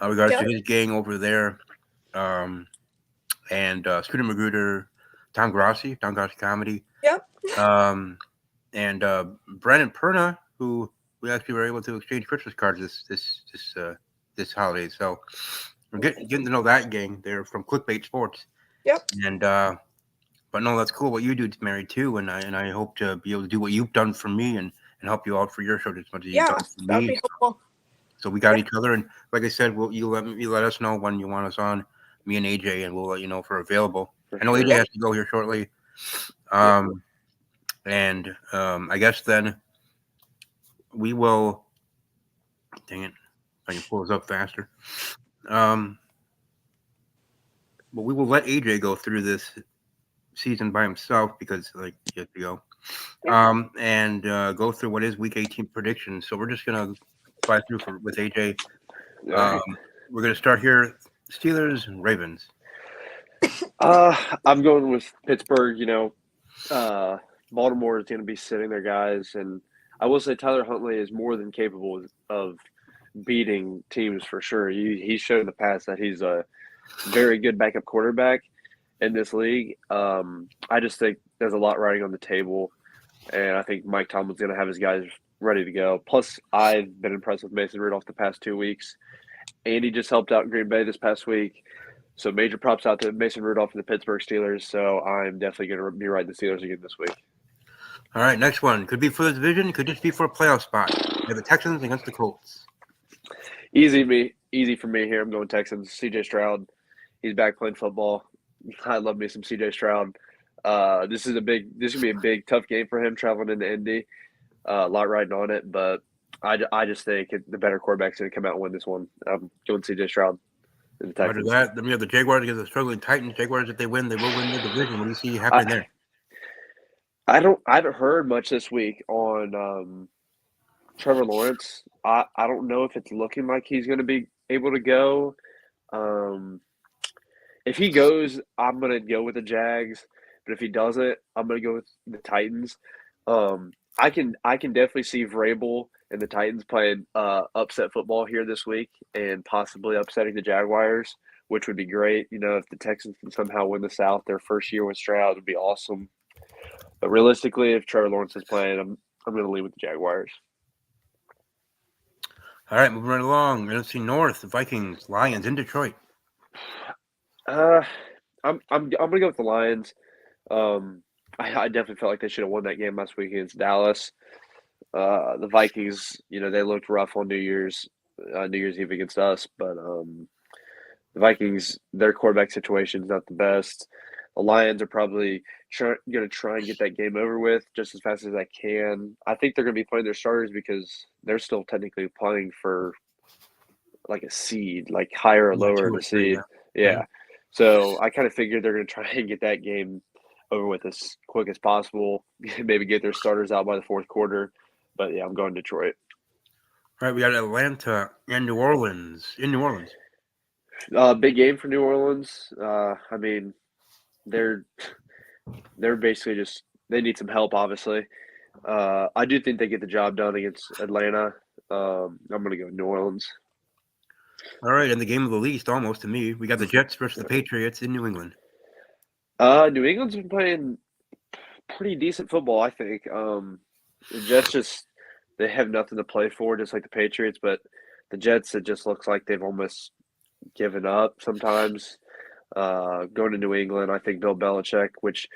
A: regards to his gang over there and Scooter Magruder, Tom Grossi Comedy.
C: Yep.
A: And Brandon Perna, who we actually were able to exchange Christmas cards this holiday. So we're getting to know that gang. They're from Clickbait Sports.
C: Yep.
A: And but no, that's cool what you do, Mary, too. And I hope to be able to do what you've done for me and help you out for your show as much as you've
C: Yeah,
A: done for
C: that would
A: me.
C: be helpful.
A: So we got each other, and like I said, you let us know when you want us on, me and AJ, and we'll let you know if we're available. I know AJ has to go here shortly. And I guess then we will. Dang it! If I can pull this up faster. But we will let AJ go through this season by himself because like he has to go. And go through what is Week 18 predictions. So we're just gonna fly through with AJ.
B: Right.
A: We're gonna start here. Steelers and Ravens.
B: I'm going with Pittsburgh. Baltimore is going to be sitting their guys, and I will say Tyler Huntley is more than capable of beating teams for sure. He's shown in the past that he's a very good backup quarterback in this league. I just think there's a lot riding on the table, and I think Mike Tomlin's going to have his guys ready to go. Plus, I've been impressed with Mason Rudolph the past 2 weeks. Andy just helped out Green Bay this past week. So major props out to Mason Rudolph and the Pittsburgh Steelers. So I'm definitely going to be riding the Steelers again this week.
A: All right, next one. Could be for the division. Could just be for a playoff spot. We have the Texans against the Colts.
B: Easy for me here. I'm going Texans. CJ Stroud. He's back playing football. I love me some CJ Stroud. This is going to be a big, tough game for him traveling into Indy. A lot riding on it, but I just think the better quarterback's going to come out and win this one. I'm going CJ Stroud.
A: After that, then we have the Jaguars against the struggling Titans. Jaguars, if they win, they will win the division. What do you see happening there?
B: I haven't heard much this week on Trevor Lawrence. I don't know if it's looking like he's going to be able to go. If he goes, I'm going to go with the Jags. But if he doesn't, I'm going to go with the Titans. I can definitely see Vrabel and the Titans playing upset football here this week and possibly upsetting the Jaguars, which would be great. If the Texans can somehow win the South, their first year with Stroud would be awesome. But realistically, if Trevor Lawrence is playing, I'm going to leave with the Jaguars.
A: All right, moving right along. NFC North, the Vikings, Lions in Detroit.
B: I'm going to go with the Lions. I definitely felt like they should have won that game last week against Dallas. The Vikings, they looked rough on New Year's Eve against us, but the Vikings, their quarterback situation is not the best. The Lions are probably going to try and get that game over with just as fast as they can. I think they're going to be playing their starters because they're still technically playing for like a seed, like higher or lower in the seed. Yeah. So I kind of figured they're going to try and get that game over with as quick as possible, maybe get their starters out by the fourth quarter. But, yeah, I'm going Detroit.
A: All right, we got Atlanta and New Orleans. In New Orleans.
B: Big game for New Orleans. I mean, they're basically just – they need some help, obviously. I do think they get the job done against Atlanta. I'm going to go New Orleans.
A: All right, and the game of the least almost to me. We got the Jets versus the Patriots in New England.
B: New England's been playing pretty decent football, I think. The Jets they have nothing to play for, just like the Patriots. But the Jets, it just looks like they've almost given up sometimes. Going to New England, I think Bill Belichick, which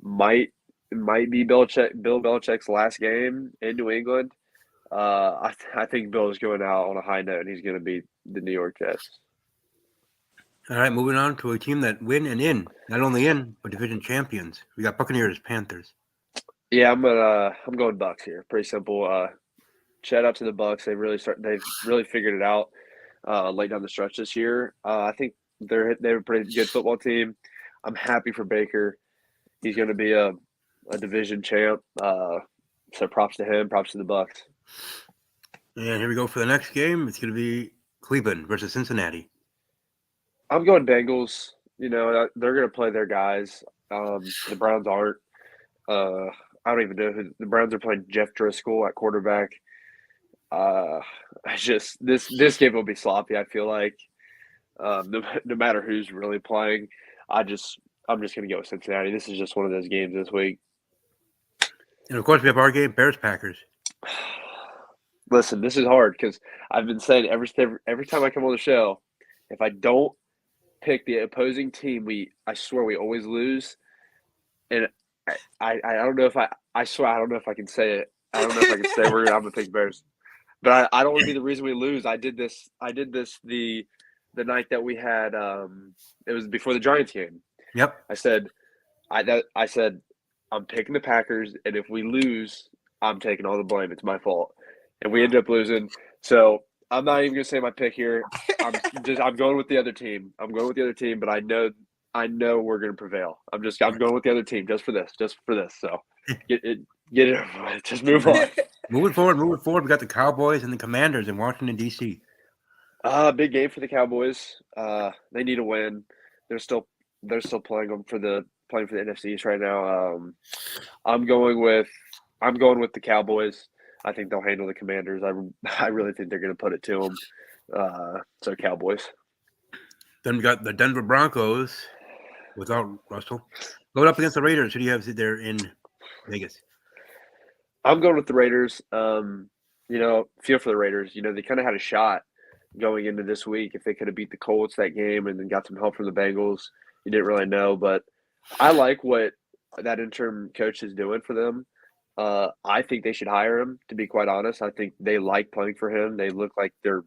B: might be Bill Belichick's last game in New England. I think Bill is going out on a high note, and he's going to beat the New York Jets.
A: All right, moving on to a team that win and in, not only in, but division champions. We got Buccaneers, Panthers.
B: Yeah, I'm going Bucs here. Pretty simple. Shout out to the Bucs. They've really figured it out late down the stretch this year. I think they're a pretty good football team. I'm happy for Baker. He's going to be a division champ. So props to him. Props to the Bucs.
A: And here we go for the next game. It's going to be Cleveland versus Cincinnati.
B: I'm going Bengals. They're going to play their guys. The Browns aren't. I don't even know who the Browns are playing. Jeff Driscoll at quarterback. This game will be sloppy. I feel like No matter who's really playing, I'm just going to go with Cincinnati. This is just one of those games this week.
A: And of course, we have our game, Bears Packers.
B: Listen, this is hard because I've been saying every time I come on the show, if I don't pick the opposing team, I swear we always lose. And I don't know if I swear I don't know if I can say it. I don't know if I can say I'm gonna pick Bears, but I don't want to be the reason we lose. I did this the night that we had. It was before the Giants game.
A: Yep.
B: I said I'm picking the Packers, and if we lose, I'm taking all the blame. It's my fault, and we ended up losing. So I'm not even gonna say my pick here. I'm going with the other team. I'm going with the other team, but I know we're gonna prevail. I'm going with the other team just for this. So get it over with. Just move on.
A: Moving forward. We got the Cowboys and the Commanders in Washington, D.C.
B: Big game for the Cowboys. They need a win. They're still playing for the NFC East right now. I'm going with the Cowboys. I think they'll handle the Commanders. I really think they're going to put it to them. So Cowboys.
A: Then we got the Denver Broncos without Russell going up against the Raiders. Who do you have there in Vegas?
B: I'm going with the Raiders. Feel for the Raiders. They kind of had a shot going into this week if they could have beat the Colts that game and then got some help from the Bengals. You didn't really know, but I like what that interim coach is doing for them. I think they should hire him, to be quite honest. I think they like playing for him. They look like they're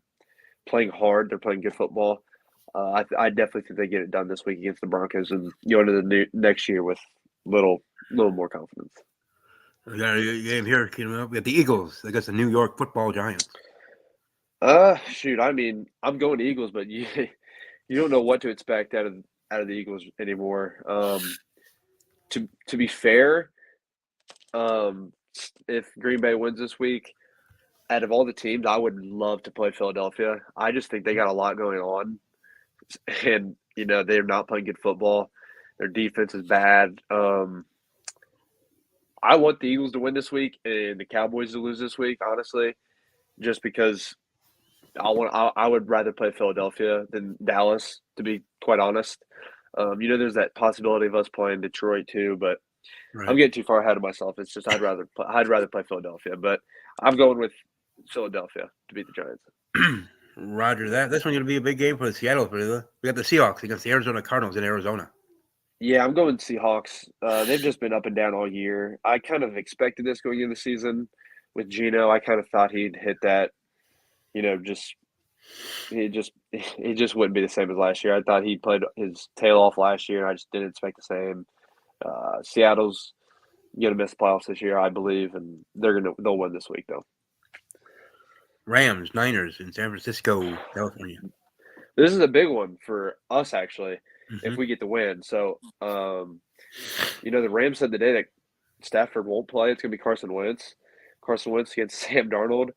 B: playing hard. They're playing good football. I definitely think they get it done this week against the Broncos and go into the next year with little more confidence.
A: We got a game here. We got the Eagles against the New York Football Giants.
B: Shoot. I mean, I'm going Eagles, but you don't know what to expect out of the Eagles anymore. To be fair, if Green Bay wins this week, out of all the teams, I would love to play Philadelphia. I just think they got a lot going on, and they're not playing good football. Their defense is bad. I want the Eagles to win this week and the Cowboys to lose this week, honestly, just because I would rather play Philadelphia than Dallas, to be quite honest. There's that possibility of us playing Detroit too, but
A: Right.
B: I'm getting too far ahead of myself. It's just I'd rather play Philadelphia, but I'm going with Philadelphia to beat the Giants.
A: Roger that. This one's going to be a big game for the Seattle. We got the Seahawks against the Arizona Cardinals in Arizona.
B: Yeah, I'm going Seahawks. They've just been up and down all year. I kind of expected this going into the season with Geno. I kind of thought he'd hit that, he just wouldn't be the same as last year. I thought he played his tail off last year, and I just didn't expect the same. Seattle's gonna miss the playoffs this year, I believe, and they'll win this week though.
A: Rams, Niners in San Francisco, California.
B: This is a big one for us actually,
A: Mm-hmm.
B: if we get the win. So, the Rams said today that Stafford won't play. It's gonna be Carson Wentz. Carson Wentz against Sam Darnold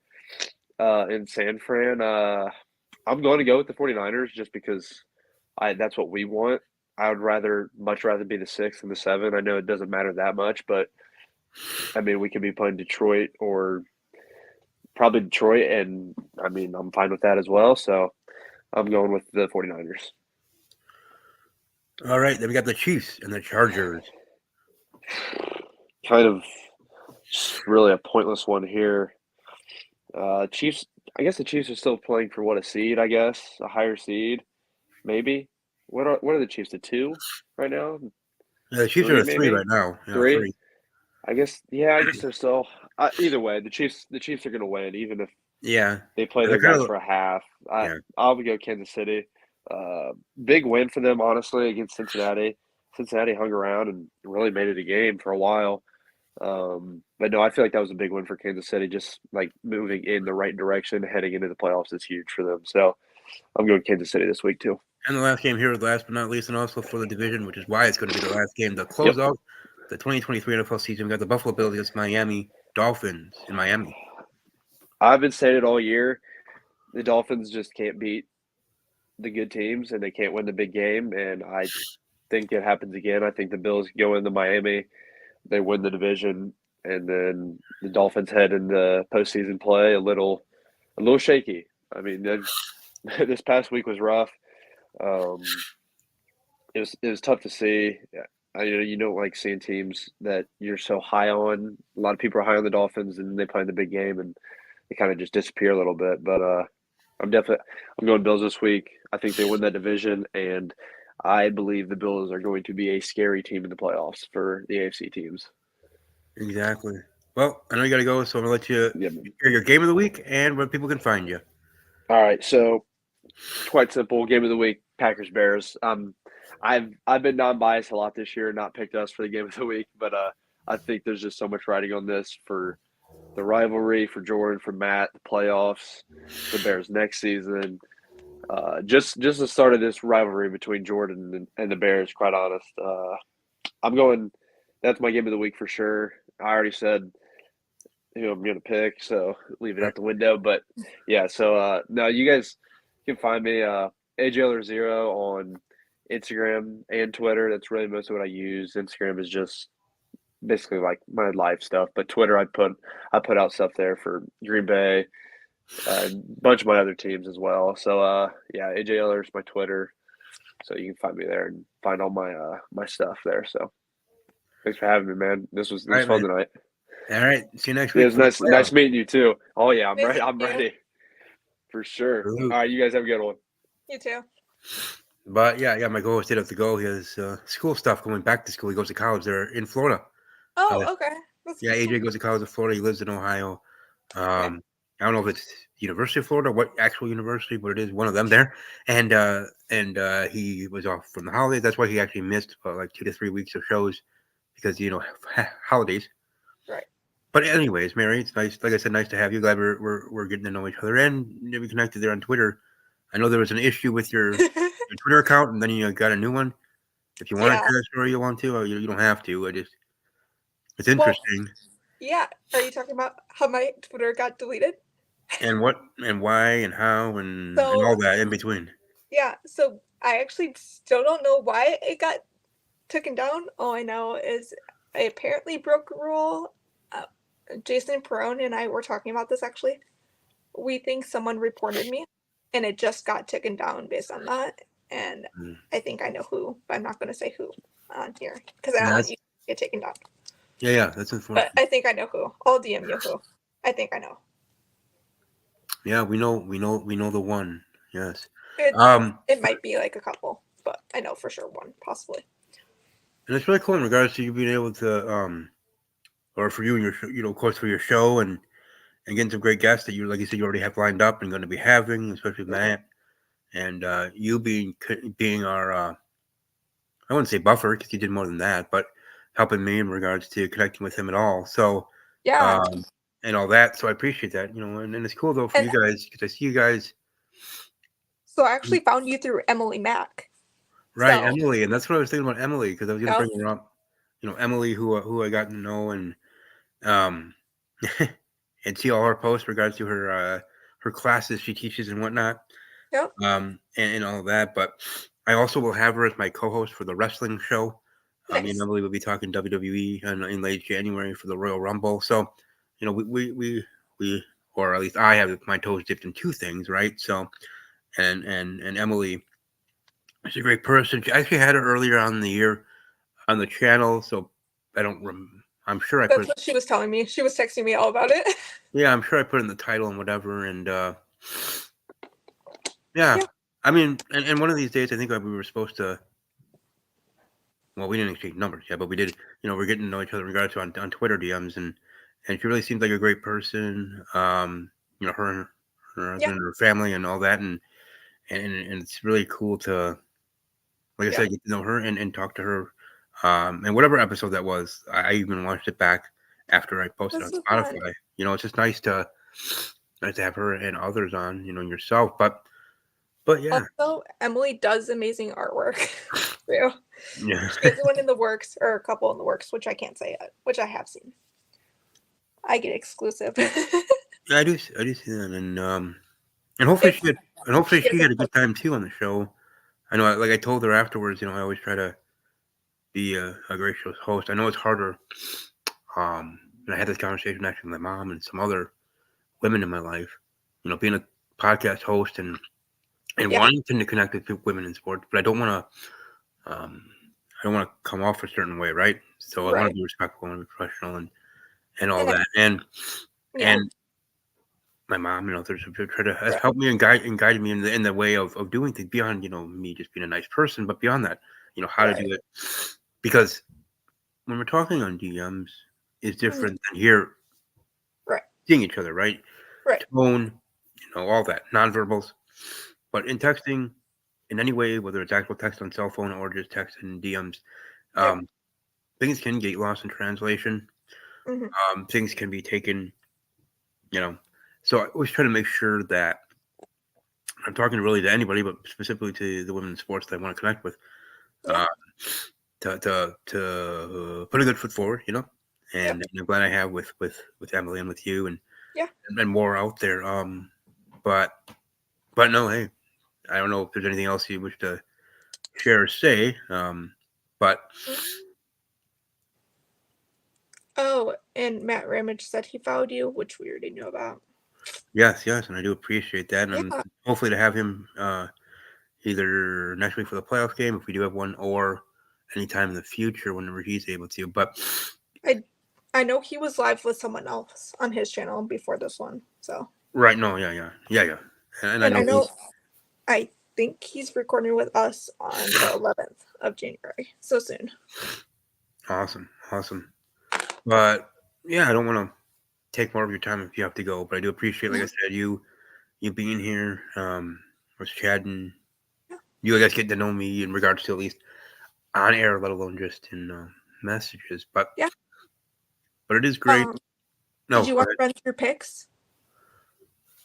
B: in San Fran. I'm going to go with the 49ers just because that's what we want. I would much rather be the 6 than the 7. I know it doesn't matter that much, but I mean, we could be playing Detroit or probably Detroit, and I mean, I'm fine with that as well. So I'm going with the 49ers.
A: All right, then we got the Chiefs and the Chargers.
B: Kind of really a pointless one here. Chiefs. I guess the Chiefs are still playing for what, a seed? I guess a higher seed, maybe. What are the Chiefs? A 2 right now?
A: Yeah, the Chiefs are a 3 right now. Yeah,
B: 3. I guess. Yeah, I guess they're still. Either way, the Chiefs are going to win, even if they play their guys for a half. I'll go Kansas City. Big win for them, honestly, against Cincinnati. Cincinnati hung around and really made it a game for a while. But no, I feel like that was a big win for Kansas City. Just like moving in the right direction, heading into the playoffs is huge for them. So I'm going Kansas City this week too.
A: And the last game here, last but not least, and also for the division, which is why it's going to be the last game to close out the 2023 NFL season. We got the Buffalo Bills against Miami Dolphins in Miami.
B: I've been saying it all year. The Dolphins just can't beat the good teams, and they can't win the big game. And I think it happens again. I think the Bills go into Miami, they win the division, and then the Dolphins head into postseason play a little shaky. I mean, this past week was rough. It was tough to see. You don't like seeing teams that you're so high on. A lot of people are high on the Dolphins, and they play in the big game, and they kind of just disappear a little bit. But I'm going Bills this week. I think they win that division, and I believe the Bills are going to be a scary team in the playoffs for the AFC teams.
A: Exactly. Well, I know you got to go, so I'm going to let you
B: Yep.
A: hear your game of the week and where people can find you.
B: All right, so quite simple. Game of the week: Packers Bears. I've been non-biased a lot this year, not picked us for the game of the week, but I think there's just so much riding on this for the rivalry, for Jordan, for Matt, the playoffs, the Bears next season. Just the start of this rivalry between Jordan and the Bears. Quite honest, I'm going. That's my game of the week for sure. I already said who I'm going to pick, so leave it out the window. But yeah, so no, you guys can find me AJLer0 on Instagram and Twitter. That's really most of what I use. Instagram is just basically like my live stuff, but Twitter I put out stuff there for Green Bay, a bunch of my other teams as well. So yeah, AJLer is my Twitter, so you can find me there and find all my stuff there. So thanks for having me, man. This was
A: All right,
B: fun
A: man.
B: tonight.
A: All right. See you next
B: Yeah,
A: week.
B: it was nice meeting you too. Oh yeah, I'm
C: Nice
B: ready. I'm
C: meeting you.
B: ready for sure.
A: Salute.
B: All right, you guys have a good one.
C: You too.
A: But yeah, my co-host did have to go. He has school stuff going back to school. He goes to college there in Florida.
C: Oh, okay. That's
A: Yeah,
C: cool.
A: AJ goes to college in Florida. He lives in Ohio.
C: Okay.
A: I don't know if it's University of Florida, what actual university, but it is one of them there. And he was off from the holidays. That's why he actually missed like 2 to 3 weeks of shows because holidays.
B: Right.
A: But anyways, Mary, it's nice. Like I said, nice to have you. Glad we're getting to know each other and we connected there on Twitter. I know there was an issue with your Twitter account, and then you got a new one. If you want to
C: Yeah.
A: tell that story, you want to. Or you don't have to. It's interesting.
C: Yeah. Are you talking about how my Twitter got deleted?
A: And what and why and how and
C: So-
A: all that in between.
C: Yeah. So I actually still don't know why it got taken down. All I know is I apparently broke a rule. Jason Perone and I were talking about this actually. We think someone reported me, and it just got taken down based on that. And I think I know who, but I'm not going to say who on here because I don't want you to get taken down.
A: Yeah, that's unfortunate.
C: But I think I know who. I'll DM you who. I think I know.
A: Yeah, we know the one. Yes.
C: It might be like a couple, but I know for sure one, possibly.
A: And it's really cool in regards to you being able to or for you and your of course for your show and getting some great guests that you, like you said, you already have lined up and going to be having, especially Matt, and you being our I wouldn't say buffer because you did more than that, but helping me in regards to connecting with him at all. So
C: Yeah.
A: and all that. So I appreciate that, and it's cool though for you guys because I see you guys.
C: So I actually found you through Emily Mack.
A: Right,
C: So-
A: Emily, and that's what I was thinking about Emily because I was going to
C: Yep.
A: bring her up. Emily, who I got to know, and and see all her posts regards to her classes she teaches and whatnot.
C: Yep.
A: And all that. But I also will have her as my co-host for the wrestling show. Me
C: Nice.
A: and Emily will be talking WWE in late January for the Royal Rumble. So, we or at least I have my toes dipped in two things, right? So, and Emily. She's a great person. I actually had her earlier on in the year on the channel, so I don't. I'm sure I
C: That's
A: put.
C: what she was telling me. She was texting me all about it.
A: Yeah, I'm sure I put in the title and whatever, and yeah.
C: Yeah.
A: I mean, and one of these days, I think we were supposed to. Well, we didn't exchange numbers yet, but we did. We're getting to know each other in regards to on Twitter DMs, and she really seems like a great person. Her and her husband and her family and all that, and it's really cool to. Like I said, get to know her and talk to her. And whatever episode that was, I even watched it back after I posted
C: That's
A: on
C: so
A: Spotify.
C: fun.
A: It's just nice to have her and others on, and yourself. But yeah.
C: Also, Emily does amazing artwork too.
A: Yeah.
C: She has one in the works, or a couple in the works, which I can't say yet, which I have seen. I get exclusive.
A: I do see that, and hopefully she had a good time too on the show. I know, like I told her afterwards, I always try to be a gracious host. I know it's harder. And I had this conversation actually with my mom and some other women in my life. Being a podcast host and and
C: Yeah.
A: wanting to connect with women in sports, but I don't want to. I don't want to come off a certain way, right? So I want
C: Right.
A: to be respectful and professional and all
C: And
A: that. And
C: Yeah.
A: my mom, there's try to has
C: Right.
A: helped me and guided me in the way of doing things beyond, me just being a nice person, but beyond that, how to do it. Because when we're talking on DMs is different than here
C: Right.
A: seeing each other, right?
C: Right.
A: Tone, all that, nonverbals. But in texting, in any way, whether it's actual text on cell phone or just text in DMs,
C: Yep.
A: things can get lost in translation.
C: Mhm.
A: Things can be taken, So I always try to make sure that I'm talking really to anybody, but specifically to the women in sports that I want to connect with,
C: Yeah.
A: to put a good foot forward, And I'm glad I have with Emily and with you and
C: Yeah.
A: and more out there. But no, hey, I don't know if there's anything else you wish to share or say. But
C: Oh, and Matt Ramage said he followed you, which we already knew about.
A: yes, and I do appreciate that, and
C: Yeah.
A: hopefully to have him either next week for the playoff game if we do have one, or anytime in the future whenever he's able to. But
C: I know he was live with someone else on his channel before this one. So
A: right, no, yeah, and I
C: and
A: know.
C: I think he's recording with us on the 11th of January. So soon.
A: Awesome. But yeah, I don't want to take more of your time if you have to go, but I do appreciate, like I said, you being here. Was chatting.
C: Yeah.
A: You guys getting to know me in regards to at least on air, let alone just in messages. But
C: Yeah.
A: But it is great. No,
C: did you want to run through picks?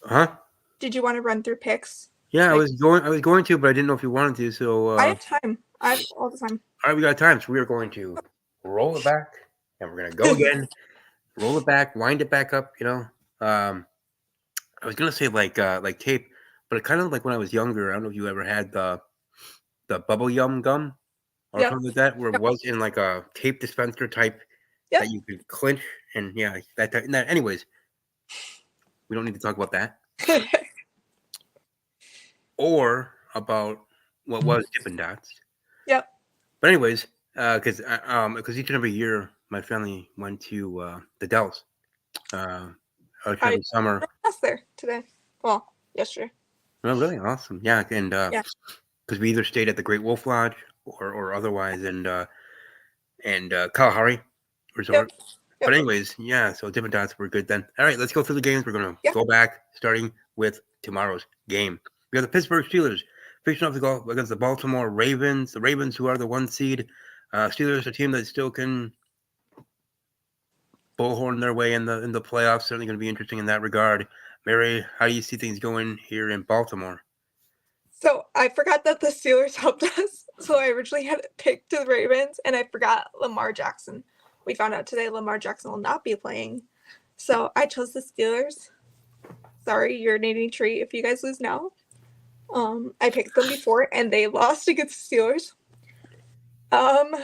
A: Huh?
C: Did you want to run through picks?
A: Yeah, I was going to, but I didn't know if you wanted to. So
C: I have time. I have all the time.
A: all right, we got time. So we are going to roll it back, and we're gonna go again. Roll it back, wind it back up. I was gonna say like tape, but it kind of like when I was younger. I don't know if you ever had the bubble yum gum or
C: Yep.
A: something like that, where it was in like a tape dispenser type that you could clinch, and yeah, that. Anyways, we don't need to talk about that or about what was Dippin' Dots.
C: Yep.
A: But anyways, because each and every year my family went to the Dells. Every summer.
C: I was there today. Well, yesterday.
A: Oh, really? Awesome. Yeah, and
C: Yeah.
A: because we either stayed at the Great Wolf Lodge or otherwise, and Kalahari Resort.
C: Yep.
A: But anyways, yeah. So Dippin' Dots were good then. All right, let's go through the games. We're gonna go back, starting with tomorrow's game. We got the Pittsburgh Steelers facing off to go against the Baltimore Ravens. The Ravens, who are the 1 seed. Steelers, a team that still can bullhorn their way in the playoffs. Certainly going to be interesting in that regard. Mary, how do you see things going here in Baltimore?
C: So I forgot that the Steelers helped us. So I originally had it picked to the Ravens, and I forgot Lamar Jackson. We found out today Lamar Jackson will not be playing. So I chose the Steelers. Sorry, you're an eating treat if you guys lose now. I picked them before, and they lost against the Steelers.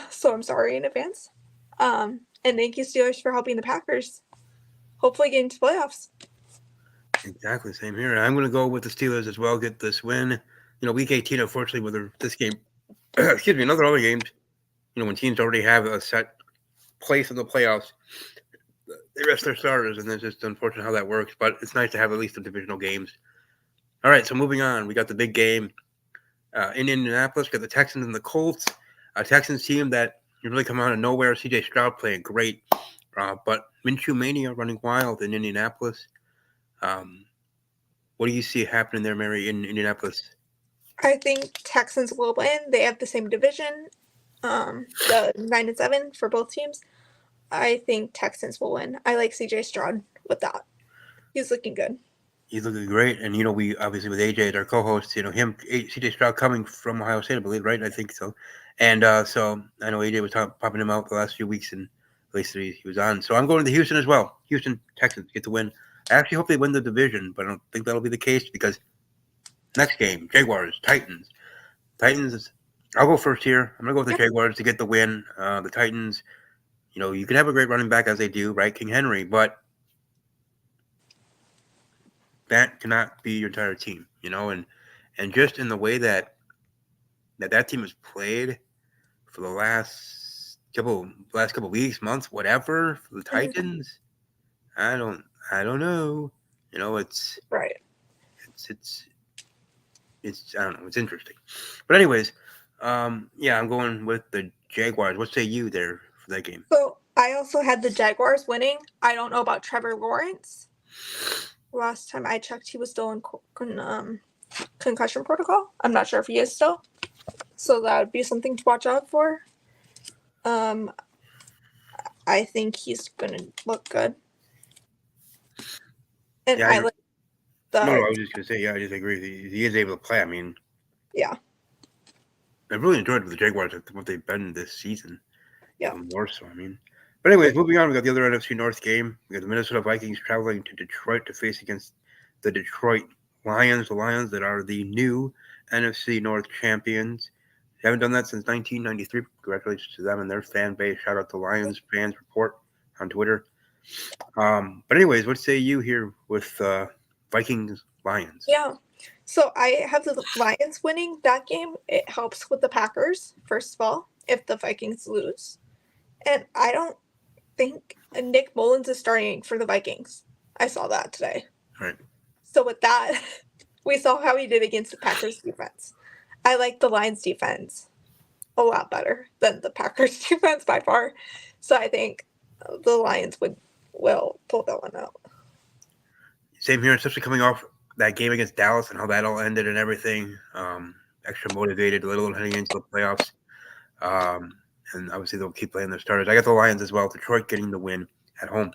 C: So I'm sorry in advance. And thank you, Steelers, for helping the Packers hopefully get into playoffs.
A: Exactly, same here. I'm going to go with the Steelers as well, get this win. Week 18, unfortunately, with this game, excuse me, and other games, when teams already have a set place in the playoffs, they rest their starters, and it's just unfortunate how that works. But it's nice to have at least the divisional games. All right, so moving on, we got the big game in Indianapolis. We got the Texans and the Colts. A Texans team that really come out of nowhere. C.J. Stroud playing great, but Minshew mania running wild in Indianapolis. What do you see happening there, Mary, in Indianapolis?
C: I think Texans will win. They have the same division, the 9-7 for both teams. I think Texans will win. I like CJ Stroud with that. He's looking good.
A: He's looking great, and we obviously with AJ, our co-host, him, CJ Stroud coming from Ohio State, I believe, right? I think so. And so I know AJ was popping him out the last few weeks, and at least he was on. So I'm going to Houston as well. Houston Texans get the win. I actually hope they win the division, but I don't think that'll be the case because next game, Jaguars, Titans. Titans, I'll go first here. I'm going to go with the Jaguars to get the win. The Titans, you can have a great running back as they do, right? King Henry, but that cannot be your entire team, and just in the way that team has played for the last couple weeks, months, whatever, for the Titans, I don't know. You know,
C: Right.
A: it's I don't know. It's interesting, but anyways, yeah, I'm going with the Jaguars. What say you there for that game?
C: So I also had the Jaguars winning. I don't know about Trevor Lawrence. Last time I checked, he was still in concussion protocol. I'm not sure if he is still. So that would be something to watch out for. I think he's gonna look good. And
A: Yeah,
C: I like the
A: no, I was just gonna say, yeah, I just agree. He is able to play. I mean,
C: yeah.
A: I've really enjoyed the Jaguars what they've been this season.
C: Yeah.
A: More so. I mean, but anyways, moving on, we got the other NFC North game. We got the Minnesota Vikings traveling to Detroit to face against the Detroit Lions. The Lions that are the new NFC North champions. They haven't done that since 1993. Congratulations to them and their fan base. Shout out to Lions fans report on Twitter. But anyways, what say you here with Vikings Lions?
C: Yeah. So I have the Lions winning that game. It helps with the Packers, first of all, if the Vikings lose. And I don't think Nick Mullins is starting for the Vikings. I saw that today.
A: Right.
C: So with that, we saw how he did against the Packers defense. I like the Lions defense a lot better than the Packers defense by far. So I think the Lions will pull that one out.
A: Same here, especially coming off that game against Dallas and how that all ended and everything. Extra motivated, a little heading into the playoffs. And obviously they'll keep playing their starters. I got the Lions as well. Detroit getting the win at home.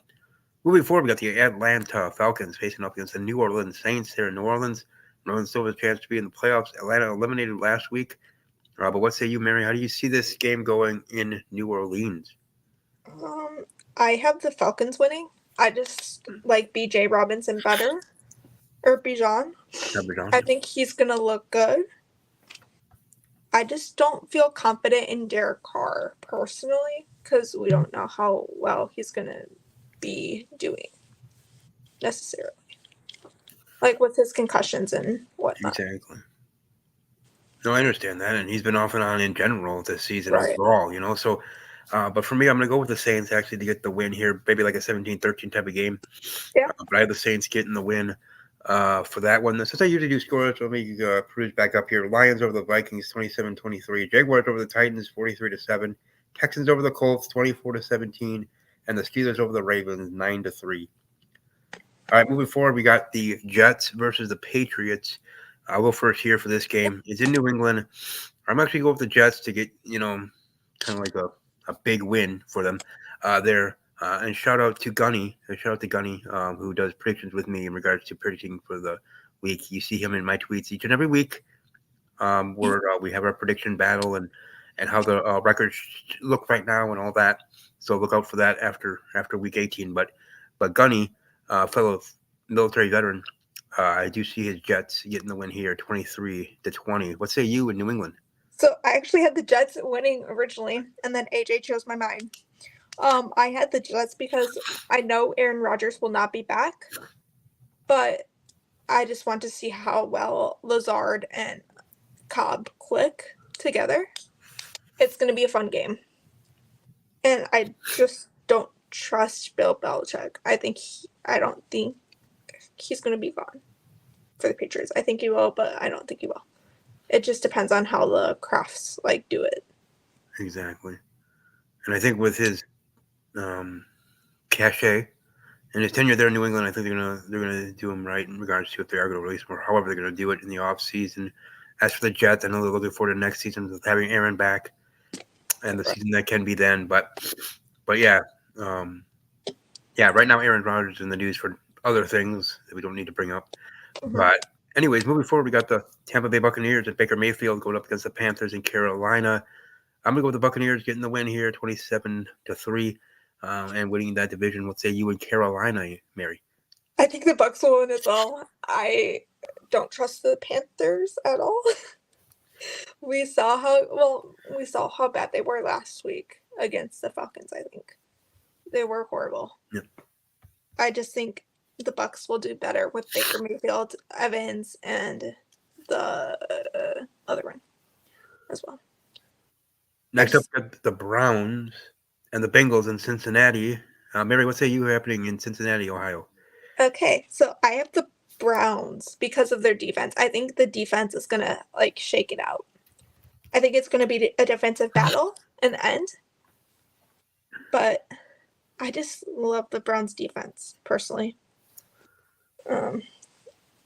A: Moving forward, we got the Atlanta Falcons facing up against the New Orleans Saints here in New Orleans. New Orleans still has a chance to be in the playoffs. Atlanta eliminated last week. But what say you, Mary? How do you see this game going in New Orleans?
C: I have the Falcons winning. I just like BJ Robinson better. Or Bijan. I think he's going to look good. I just don't feel confident in Derek Carr personally because we don't know how well he's going to be doing necessarily. Like with his concussions and whatnot.
A: Exactly. No, I understand that. And he's been off and on in general this season
C: Right.
A: overall, you know. So, but for me, I'm going to go with the Saints actually to get the win here. Maybe like a 17-13 type of game.
C: Yeah.
A: But I have the Saints getting the win for that one. Since I usually do scores, let me cruise back up here. Lions over the Vikings, 27-23. Jaguars over the Titans, 43-7. Texans over the Colts, 24-17. And the Steelers over the Ravens, 9-3. All right, moving forward, we got the Jets versus the Patriots. I'll go first here for this game. It's in New England. I'm actually going with the Jets to get, kind of like a big win for them there. And shout out to Gunny. Who does predictions with me in regards to predicting for the week. You see him in my tweets each and every week where we have our prediction battle and how the records look right now and all that. So look out for that after week 18. But Gunny, fellow military veteran, I do see his Jets getting the win here, 23-20. What say you in New England?
C: So I actually had the Jets winning originally, and then AJ chose my mind. I had the Jets because I know Aaron Rodgers will not be back, but I just want to see how well Lazard and Cobb click together. It's going to be a fun game. And I just don't trust Bill Belichick. I don't think he's going to be gone for the Patriots. I think he will, but I don't think he will. It just depends on how the Crafts do it.
A: Exactly. And I think with his cachet and his tenure there in New England, I think they're gonna do him right in regards to if they are going to release him or however they're going to do it in the off season. As for the Jets, I know they're looking forward to next season with having Aaron back and the season that can be then. But yeah, right now Aaron Rodgers is in the news for other things that we don't need to bring up.
C: Mm-hmm.
A: But anyways, moving forward, we got the Tampa Bay Buccaneers and Baker Mayfield going up against the Panthers in Carolina. I'm going to go with the Buccaneers getting the win here, 27-3, and winning that division. What say you in Carolina, Mary?
C: I think the Bucs will win as well. I don't trust the Panthers at all. We saw how bad they were last week against the Falcons, I think. They were horrible.
A: Yep.
C: I just think the Bucs will do better with Baker Mayfield, Evans, and the other one as well.
A: Next up, we got the Browns and the Bengals in Cincinnati. Mary, what say you happening in Cincinnati, Ohio?
C: Okay, so I have the Browns because of their defense. I think the defense is gonna like shake it out. I think it's gonna be a defensive battle in the end. But I just love the Browns defense personally. And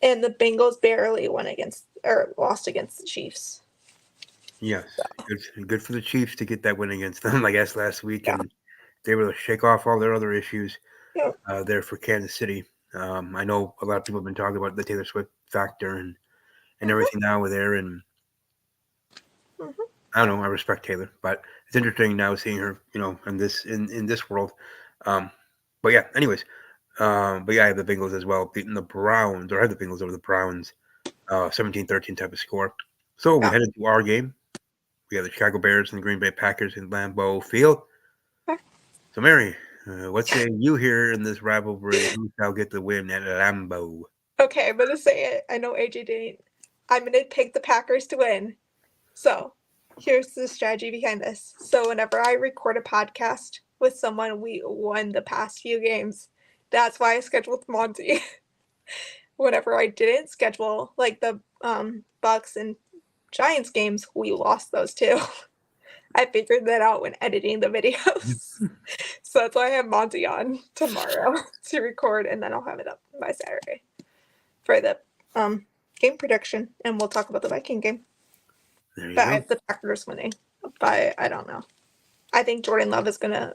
C: the Bengals barely won against or lost against the Chiefs.
A: Yes, good for the Chiefs to get that win against them, I guess, last week,
C: Yeah.
A: and they were able to shake off all their other issues
C: Yeah.
A: there for Kansas City. I know a lot of people have been talking about the Taylor Swift factor and everything now with there, and I don't know. I respect Taylor, but it's interesting now seeing her, in this world. But yeah, anyways, but yeah, I have the Bengals as well beating the Browns, or I have the Bengals over the Browns, 17-13 type of score. So we head into our game. We have the Chicago Bears and the Green Bay Packers in Lambeau Field.
C: Okay.
A: So Mary, what say you here in this rivalry? Who shall get the win at Lambeau?
C: Okay, I'm gonna say it. I know AJ didn't. I'm gonna pick the Packers to win. So here's the strategy behind this. So whenever I record a podcast with someone we won the past few games, that's why I scheduled Monty. Whenever I didn't schedule like the Bucks and Giants games, we lost those too. I figured that out when editing the videos. So that's why I have Monty on tomorrow to record, and then I'll have it up by Saturday for the game prediction, and we'll talk about the Viking game.
A: There you
C: But
A: go.
C: I have the Packers winning, but I don't know. I think Jordan Love is gonna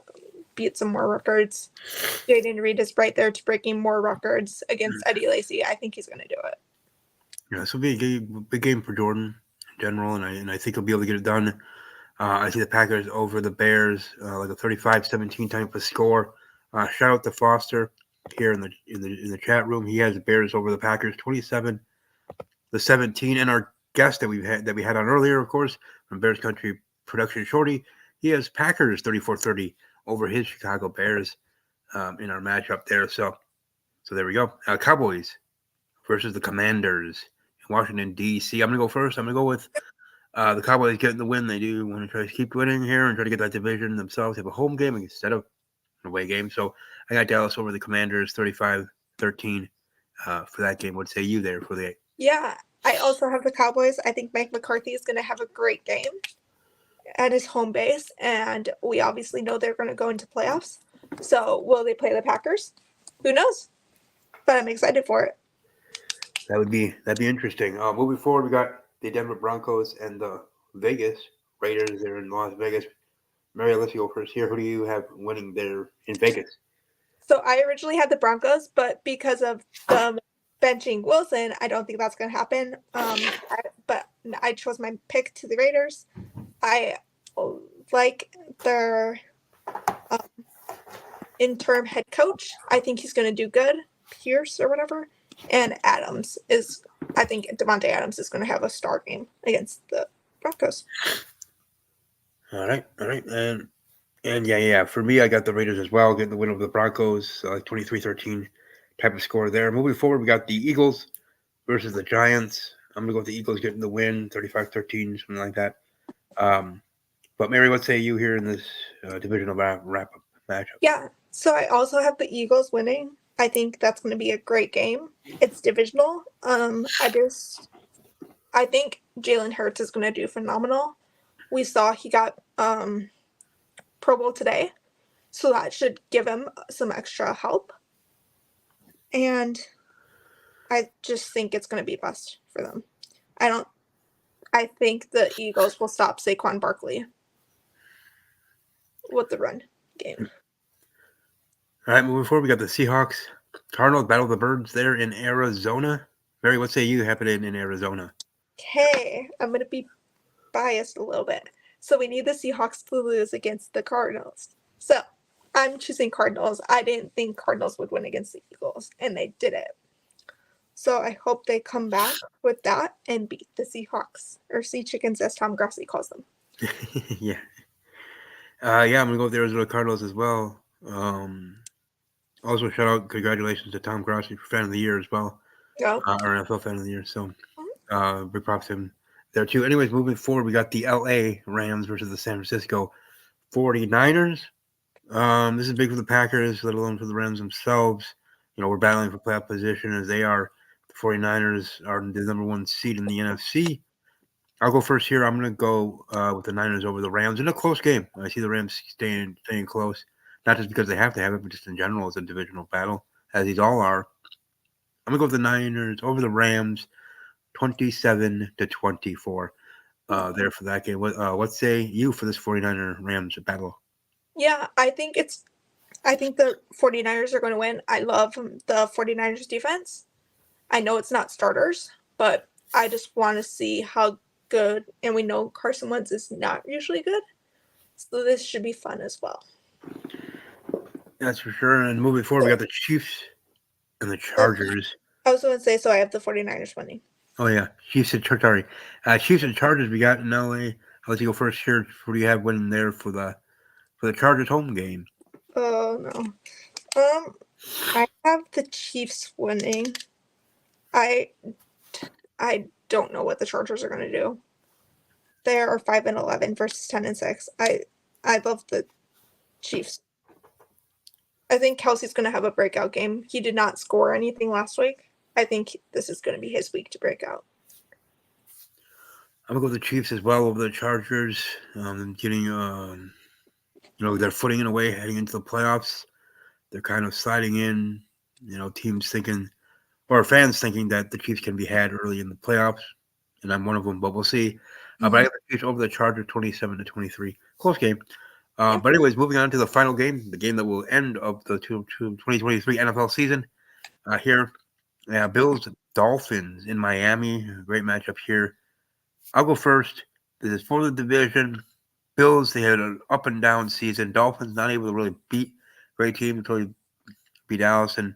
C: beat some more records. Jaden Reed is right there to breaking more records against Eddie Lacy. I think he's gonna do it.
A: Yeah, this will be a big game for Jordan in general, and I think he'll be able to get it done. I see the Packers over the Bears, like a 35-17 type of score. Shout out to Foster here in the chat room. He has the Bears over the Packers 27-17, and our guest that we had on earlier, of course, from Bears Country Production Shorty, he has Packers 34-30 over his Chicago Bears in our matchup there. So there we go. Cowboys versus the Commanders in Washington, D.C. I'm going to go first. I'm going to go with the Cowboys getting the win. They do want to try to keep winning here and try to get that division themselves. They have a home game instead of an away game. So I got Dallas over the Commanders 35-13 for that game. What say you there for the?
C: Yeah, I also have the Cowboys. I think Mike McCarthy is going to have a great game at his home base, and we obviously know they're going to go into playoffs. So will they play the Packers? Who knows? But I'm excited for it.
A: That'd be interesting. Moving forward, we got the Denver Broncos and the Vegas Raiders. They're in Las Vegas. Mary, let's go first here. Who do you have winning there in Vegas?
C: So I originally had the Broncos, but because of them benching Wilson, I don't think that's going to happen. But I chose my pick to the Raiders. I like their interim head coach. I think he's going to do good. Pierce or whatever. And Adams I think Devontae Adams is going to have a star game against the Broncos.
A: All right. And yeah. For me, I got the Raiders as well, getting the win over the Broncos, 23-13 type of score there. Moving forward, we got the Eagles versus the Giants. I'm going to go with the Eagles getting the win, 35-13, something like that. But Mary, what say you here in this divisional wrap-up matchup?
C: Yeah, so I also have the Eagles winning. I think that's going to be a great game. It's divisional. I think Jalen Hurts is going to do phenomenal. We saw he got Pro Bowl today, so that should give him some extra help. And I just think it's going to be best for them. I think the Eagles will stop Saquon Barkley with the run game.
A: All right, moving forward, we got the Seahawks, Cardinals, Battle of the Birds there in Arizona. Mary, what say you happening in Arizona?
C: Okay, I'm going to be biased a little bit. So we need the Seahawks to lose against the Cardinals. So I'm choosing Cardinals. I didn't think Cardinals would win against the Eagles, and they did it. So I hope they come back with that and beat the Seahawks, or Sea Chickens as Tom Grassi calls them.
A: Yeah. I'm going to go with the Arizona Cardinals as well. Also, congratulations to Tom Grassi for Fan of the Year as well.
C: Oh.
A: Our NFL Fan of the Year. So Big props to him there too. Anyways, moving forward, we got the LA Rams versus the San Francisco 49ers. This is big for the Packers, let alone for the Rams themselves. We're battling for playoff position as they are. The 49ers are the number one seed in the NFC. I'll go first here. I'm going to go with the Niners over the Rams in a close game. I see the Rams staying close, not just because they have to have it, but just in general as a divisional battle, as these all are. I'm going to go with the Niners over the Rams, 27-24 there for that game. What say you for this 49er Rams battle?
C: Yeah, I think the 49ers are going to win. I love the 49ers defense. I know it's not starters, but I just want to see how good, and we know Carson Wentz is not usually good. So this should be fun as well.
A: That's for sure. And moving forward, we got the Chiefs and the Chargers.
C: I was going to say, so I have the 49ers winning.
A: Oh, yeah. Chiefs and Chargers we got in LA. I'll let you go first here. What do you have winning there for the Chargers home game?
C: Oh, no. I have the Chiefs winning. I don't know what the Chargers are going to do. They are 5-11 versus 10-6. I love the Chiefs. I think Kelsey's going to have a breakout game. He did not score anything last week. I think this is going to be his week to break out.
A: I'm going to go with the Chiefs as well over the Chargers. Getting, their footing in a way heading into the playoffs. They're kind of sliding in, teams thinking, or fans thinking that the Chiefs can be had early in the playoffs. And I'm one of them, but we'll see. But I got the Chiefs over the Chargers 27-23. Close game. But anyways, moving on to the final game, the game that will end of the 2023 NFL season here. Bills, Dolphins in Miami. Great matchup here. I'll go first. This is for the division. Bills, they had an up and down season. Dolphins not able to really beat great team until they beat Dallas. And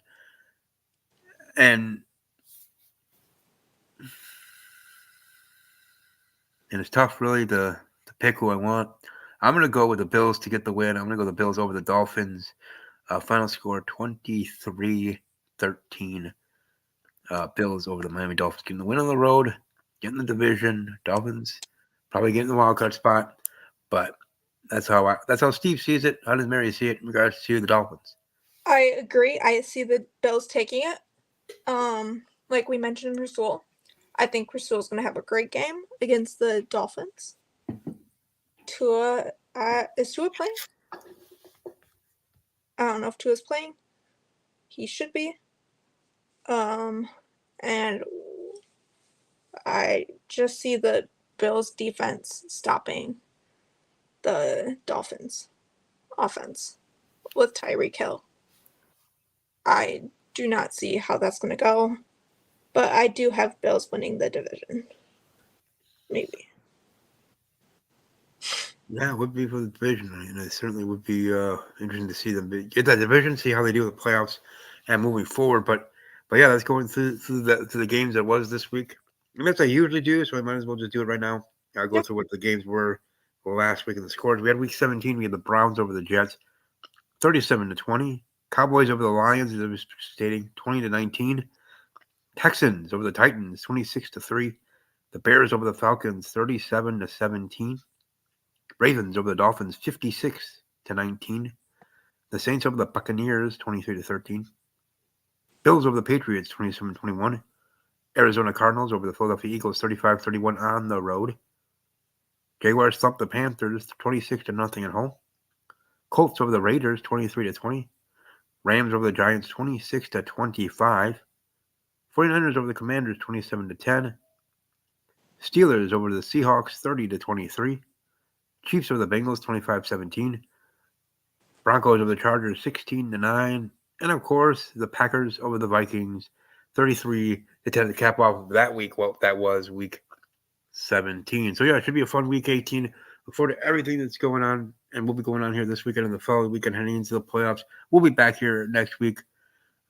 A: it's tough really to pick who I want. I'm going to go with the Bills to get the win. I'm going to go the Bills over the Dolphins. Final score 23-13. Bills over the Miami Dolphins. Getting the win on the road. Getting the division. Dolphins probably getting the wild card spot. But that's how Steve sees it. How does Mary see it in regards to the Dolphins?
C: I agree. I see the Bills taking it. Like we mentioned, Rasul. I think Rasul is going to have a great game against the Dolphins. Is Tua playing? I don't know if Tua's playing. He should be. And I just see the Bills defense stopping the Dolphins offense with Tyreek Hill. I do not see how that's going to go, but I do have Bills winning the division. Maybe.
A: Yeah, it would be for the division, and it certainly would be interesting to see them get that division, see how they do with the playoffs, and moving forward. But yeah, let's go through the games that was this week. And that's what I usually do, so I might as well just do it right now. I'll go through what the games were last week and the scores. We had week 17. We had the Browns over the Jets, 37-20. Cowboys over the Lions, as I was stating, 20-19. Texans over the Titans, 26-3. The Bears over the Falcons, 37-17. Ravens over the Dolphins, 56-19. The Saints over the Buccaneers, 23-13. Bills over the Patriots, 27-21. Arizona Cardinals over the Philadelphia Eagles, 35-31 on the road. Jaguars thumped the Panthers, 26-0 at home. Colts over the Raiders, 23-20. Rams over the Giants, 26-25. 49ers over the Commanders, 27-10. Steelers over the Seahawks, 30-23. Chiefs over the Bengals, 25-17. Broncos over the Chargers, 16-9. And, of course, the Packers over the Vikings, 33-10 to cap off that week. Well, that was week 17. So, yeah, it should be a fun week 18. Look forward to everything that's going on and will be going on here this weekend and the following weekend heading into the playoffs. We'll be back here next week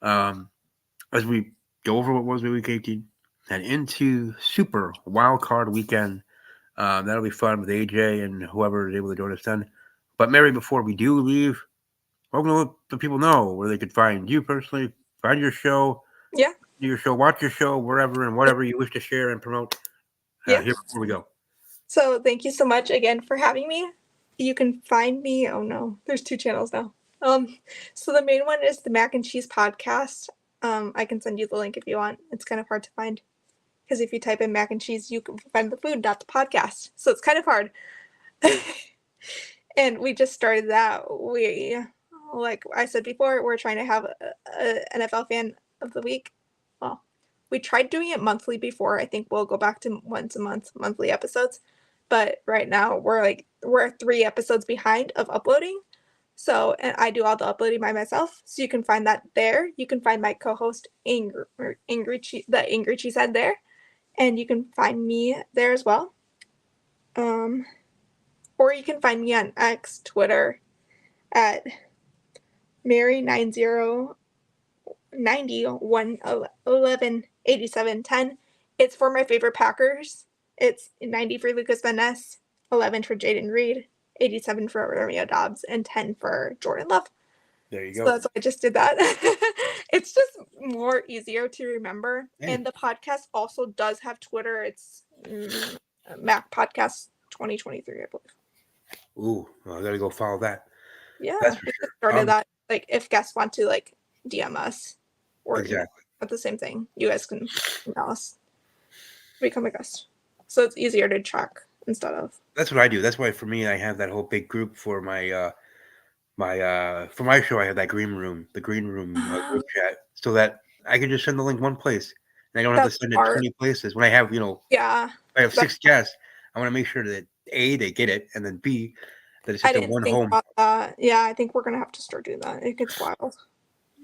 A: as we go over what was week 18 and into Super Wild Card Weekend. That'll be fun with AJ and whoever is able to join us then. But, Mary, before we do leave, welcome to let the people know where they could find you personally, find your show.
C: Yeah.
A: to your show, watch your show wherever and whatever you wish to share and promote.
C: Yeah.
A: Here we go.
C: So thank you so much again for having me. You can find me. Oh no, there's 2 channels now. So the main one is the Mac and Cheese Podcast. I can send you the link if you want. It's kind of hard to find because if you type in mac and cheese, you can find the food, not the podcast. So it's kind of hard. And we just started that. We, like I said before, we're trying to have a NFL fan of the week. Well, we tried doing it monthly before. I think we'll go back to once a month, monthly episodes. But right now we're 3 episodes behind of uploading. So, and I do all the uploading by myself. So you can find that there. You can find my co-host the Angry Cheesehead there, and you can find me there as well. Or you can find me on X, Twitter, at Mary9090118710. It's for my favorite Packers. It's 90 for Lucas Van Ness, 11 for Jaden Reed, 87 for Romeo Dobbs, and 10 for Jordan Love.
A: There you
C: So
A: go.
C: that's why I just did that. It's just more easier to remember.
A: Hey.
C: And the podcast also does have Twitter. It's Mac Podcast 2023, I believe.
A: Ooh, well, I gotta go follow that.
C: Yeah,
A: That's for
C: we
A: sure.
C: just started that. Like, if guests want to like DM us or
A: Exactly.
C: at the same thing, you guys can email us, become a guest. So it's easier to track instead of.
A: That's what I do. That's why for me, I have that whole big group for my for my show. I have that the green room group chat, so that I can just send the link one place, and I don't have to
C: That's
A: send it
C: smart.
A: 20 places. When I have,
C: Yeah,
A: I have 6 guests, I want to make sure that A, they get it, and then B, that it's
C: I
A: just a
C: didn't
A: one
C: think
A: home.
C: about that. Yeah, I think we're gonna have to start doing that. It gets wild.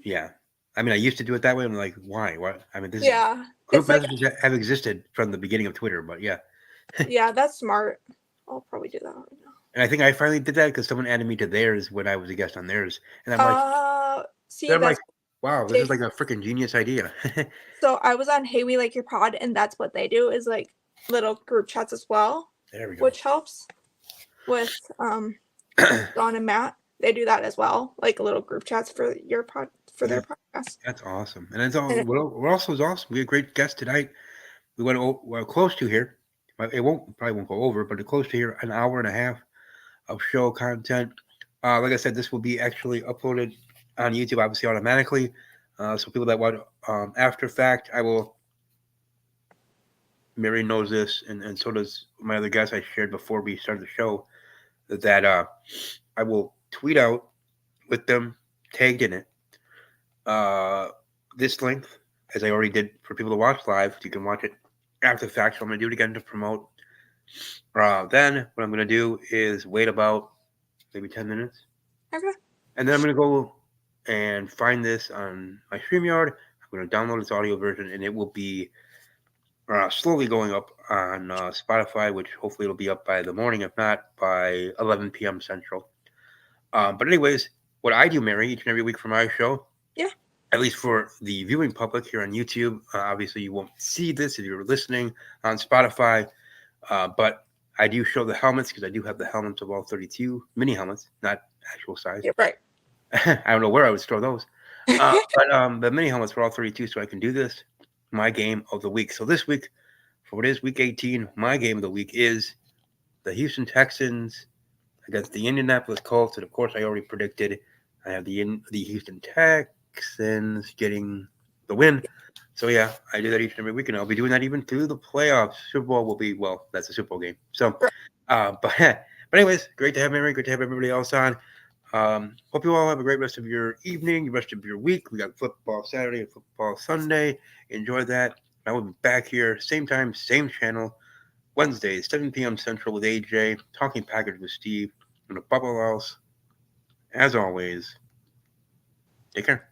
A: Yeah. I mean, I used to do it that way. I'm like, why? What? I mean,
C: Yeah,
A: group
C: it's like,
A: messages have existed from the beginning of Twitter, but yeah.
C: yeah, that's smart. I'll probably do that right now.
A: And I think I finally did that because someone added me to theirs when I was a guest on theirs, and I'm like,
C: See,
A: then I'm
C: that's
A: like, wow, this is like a freaking genius idea.
C: so I was on Hey We Like Your Pod, and that's what they do is like little group chats as well,
A: There we go.
C: which helps with John and Matt. They do that as well, like little group chats for your their podcast.
A: That's awesome, and it's all. What also is awesome. We had a great guest tonight. We went close to here. It probably won't go over, but close to here, an hour and a half of show content. Like I said, this will be actually uploaded on YouTube, obviously automatically. So people that want after fact, I will. Mary knows this, and so does my other guest I shared before we started the show. That I will tweet out with them tagged in it. This length, as I already did for people to watch live, you can watch it after the fact. So I'm going to do it again to promote. Then what I'm going to do is wait about maybe 10 minutes.
C: Okay.
A: And then I'm going to go and find this on my StreamYard. I'm going to download its audio version, and it will be slowly going up on Spotify, which hopefully it'll be up by the morning, if not by 11 p.m. Central. But anyways, what I do, Mary, each and every week for my show, at least for the viewing public here on YouTube, obviously you won't see this if you're listening on Spotify, but I do show the helmets because I do have the helmets of all 32 mini helmets, not actual size.
C: Yeah, right.
A: I don't know where I would store those, but the mini helmets for all 32, so I can do this. My game of the week. So this week, for what is week 18, my game of the week is the Houston Texans against the Indianapolis Colts, and of course, I already predicted I have the Houston Texans getting the win. So yeah, I do that each and every week, and I'll be doing that even through the playoffs. Super Bowl will be that's a Super Bowl game. So, but anyways, great to have Mary. Great to have everybody else on. Hope you all have a great rest of your evening, the rest of your week. We got football Saturday and football Sunday. Enjoy that. I will be back here, same time, same channel, Wednesdays, 7 p.m. Central with AJ, talking Packers with Steve, and above all else, as always, take care.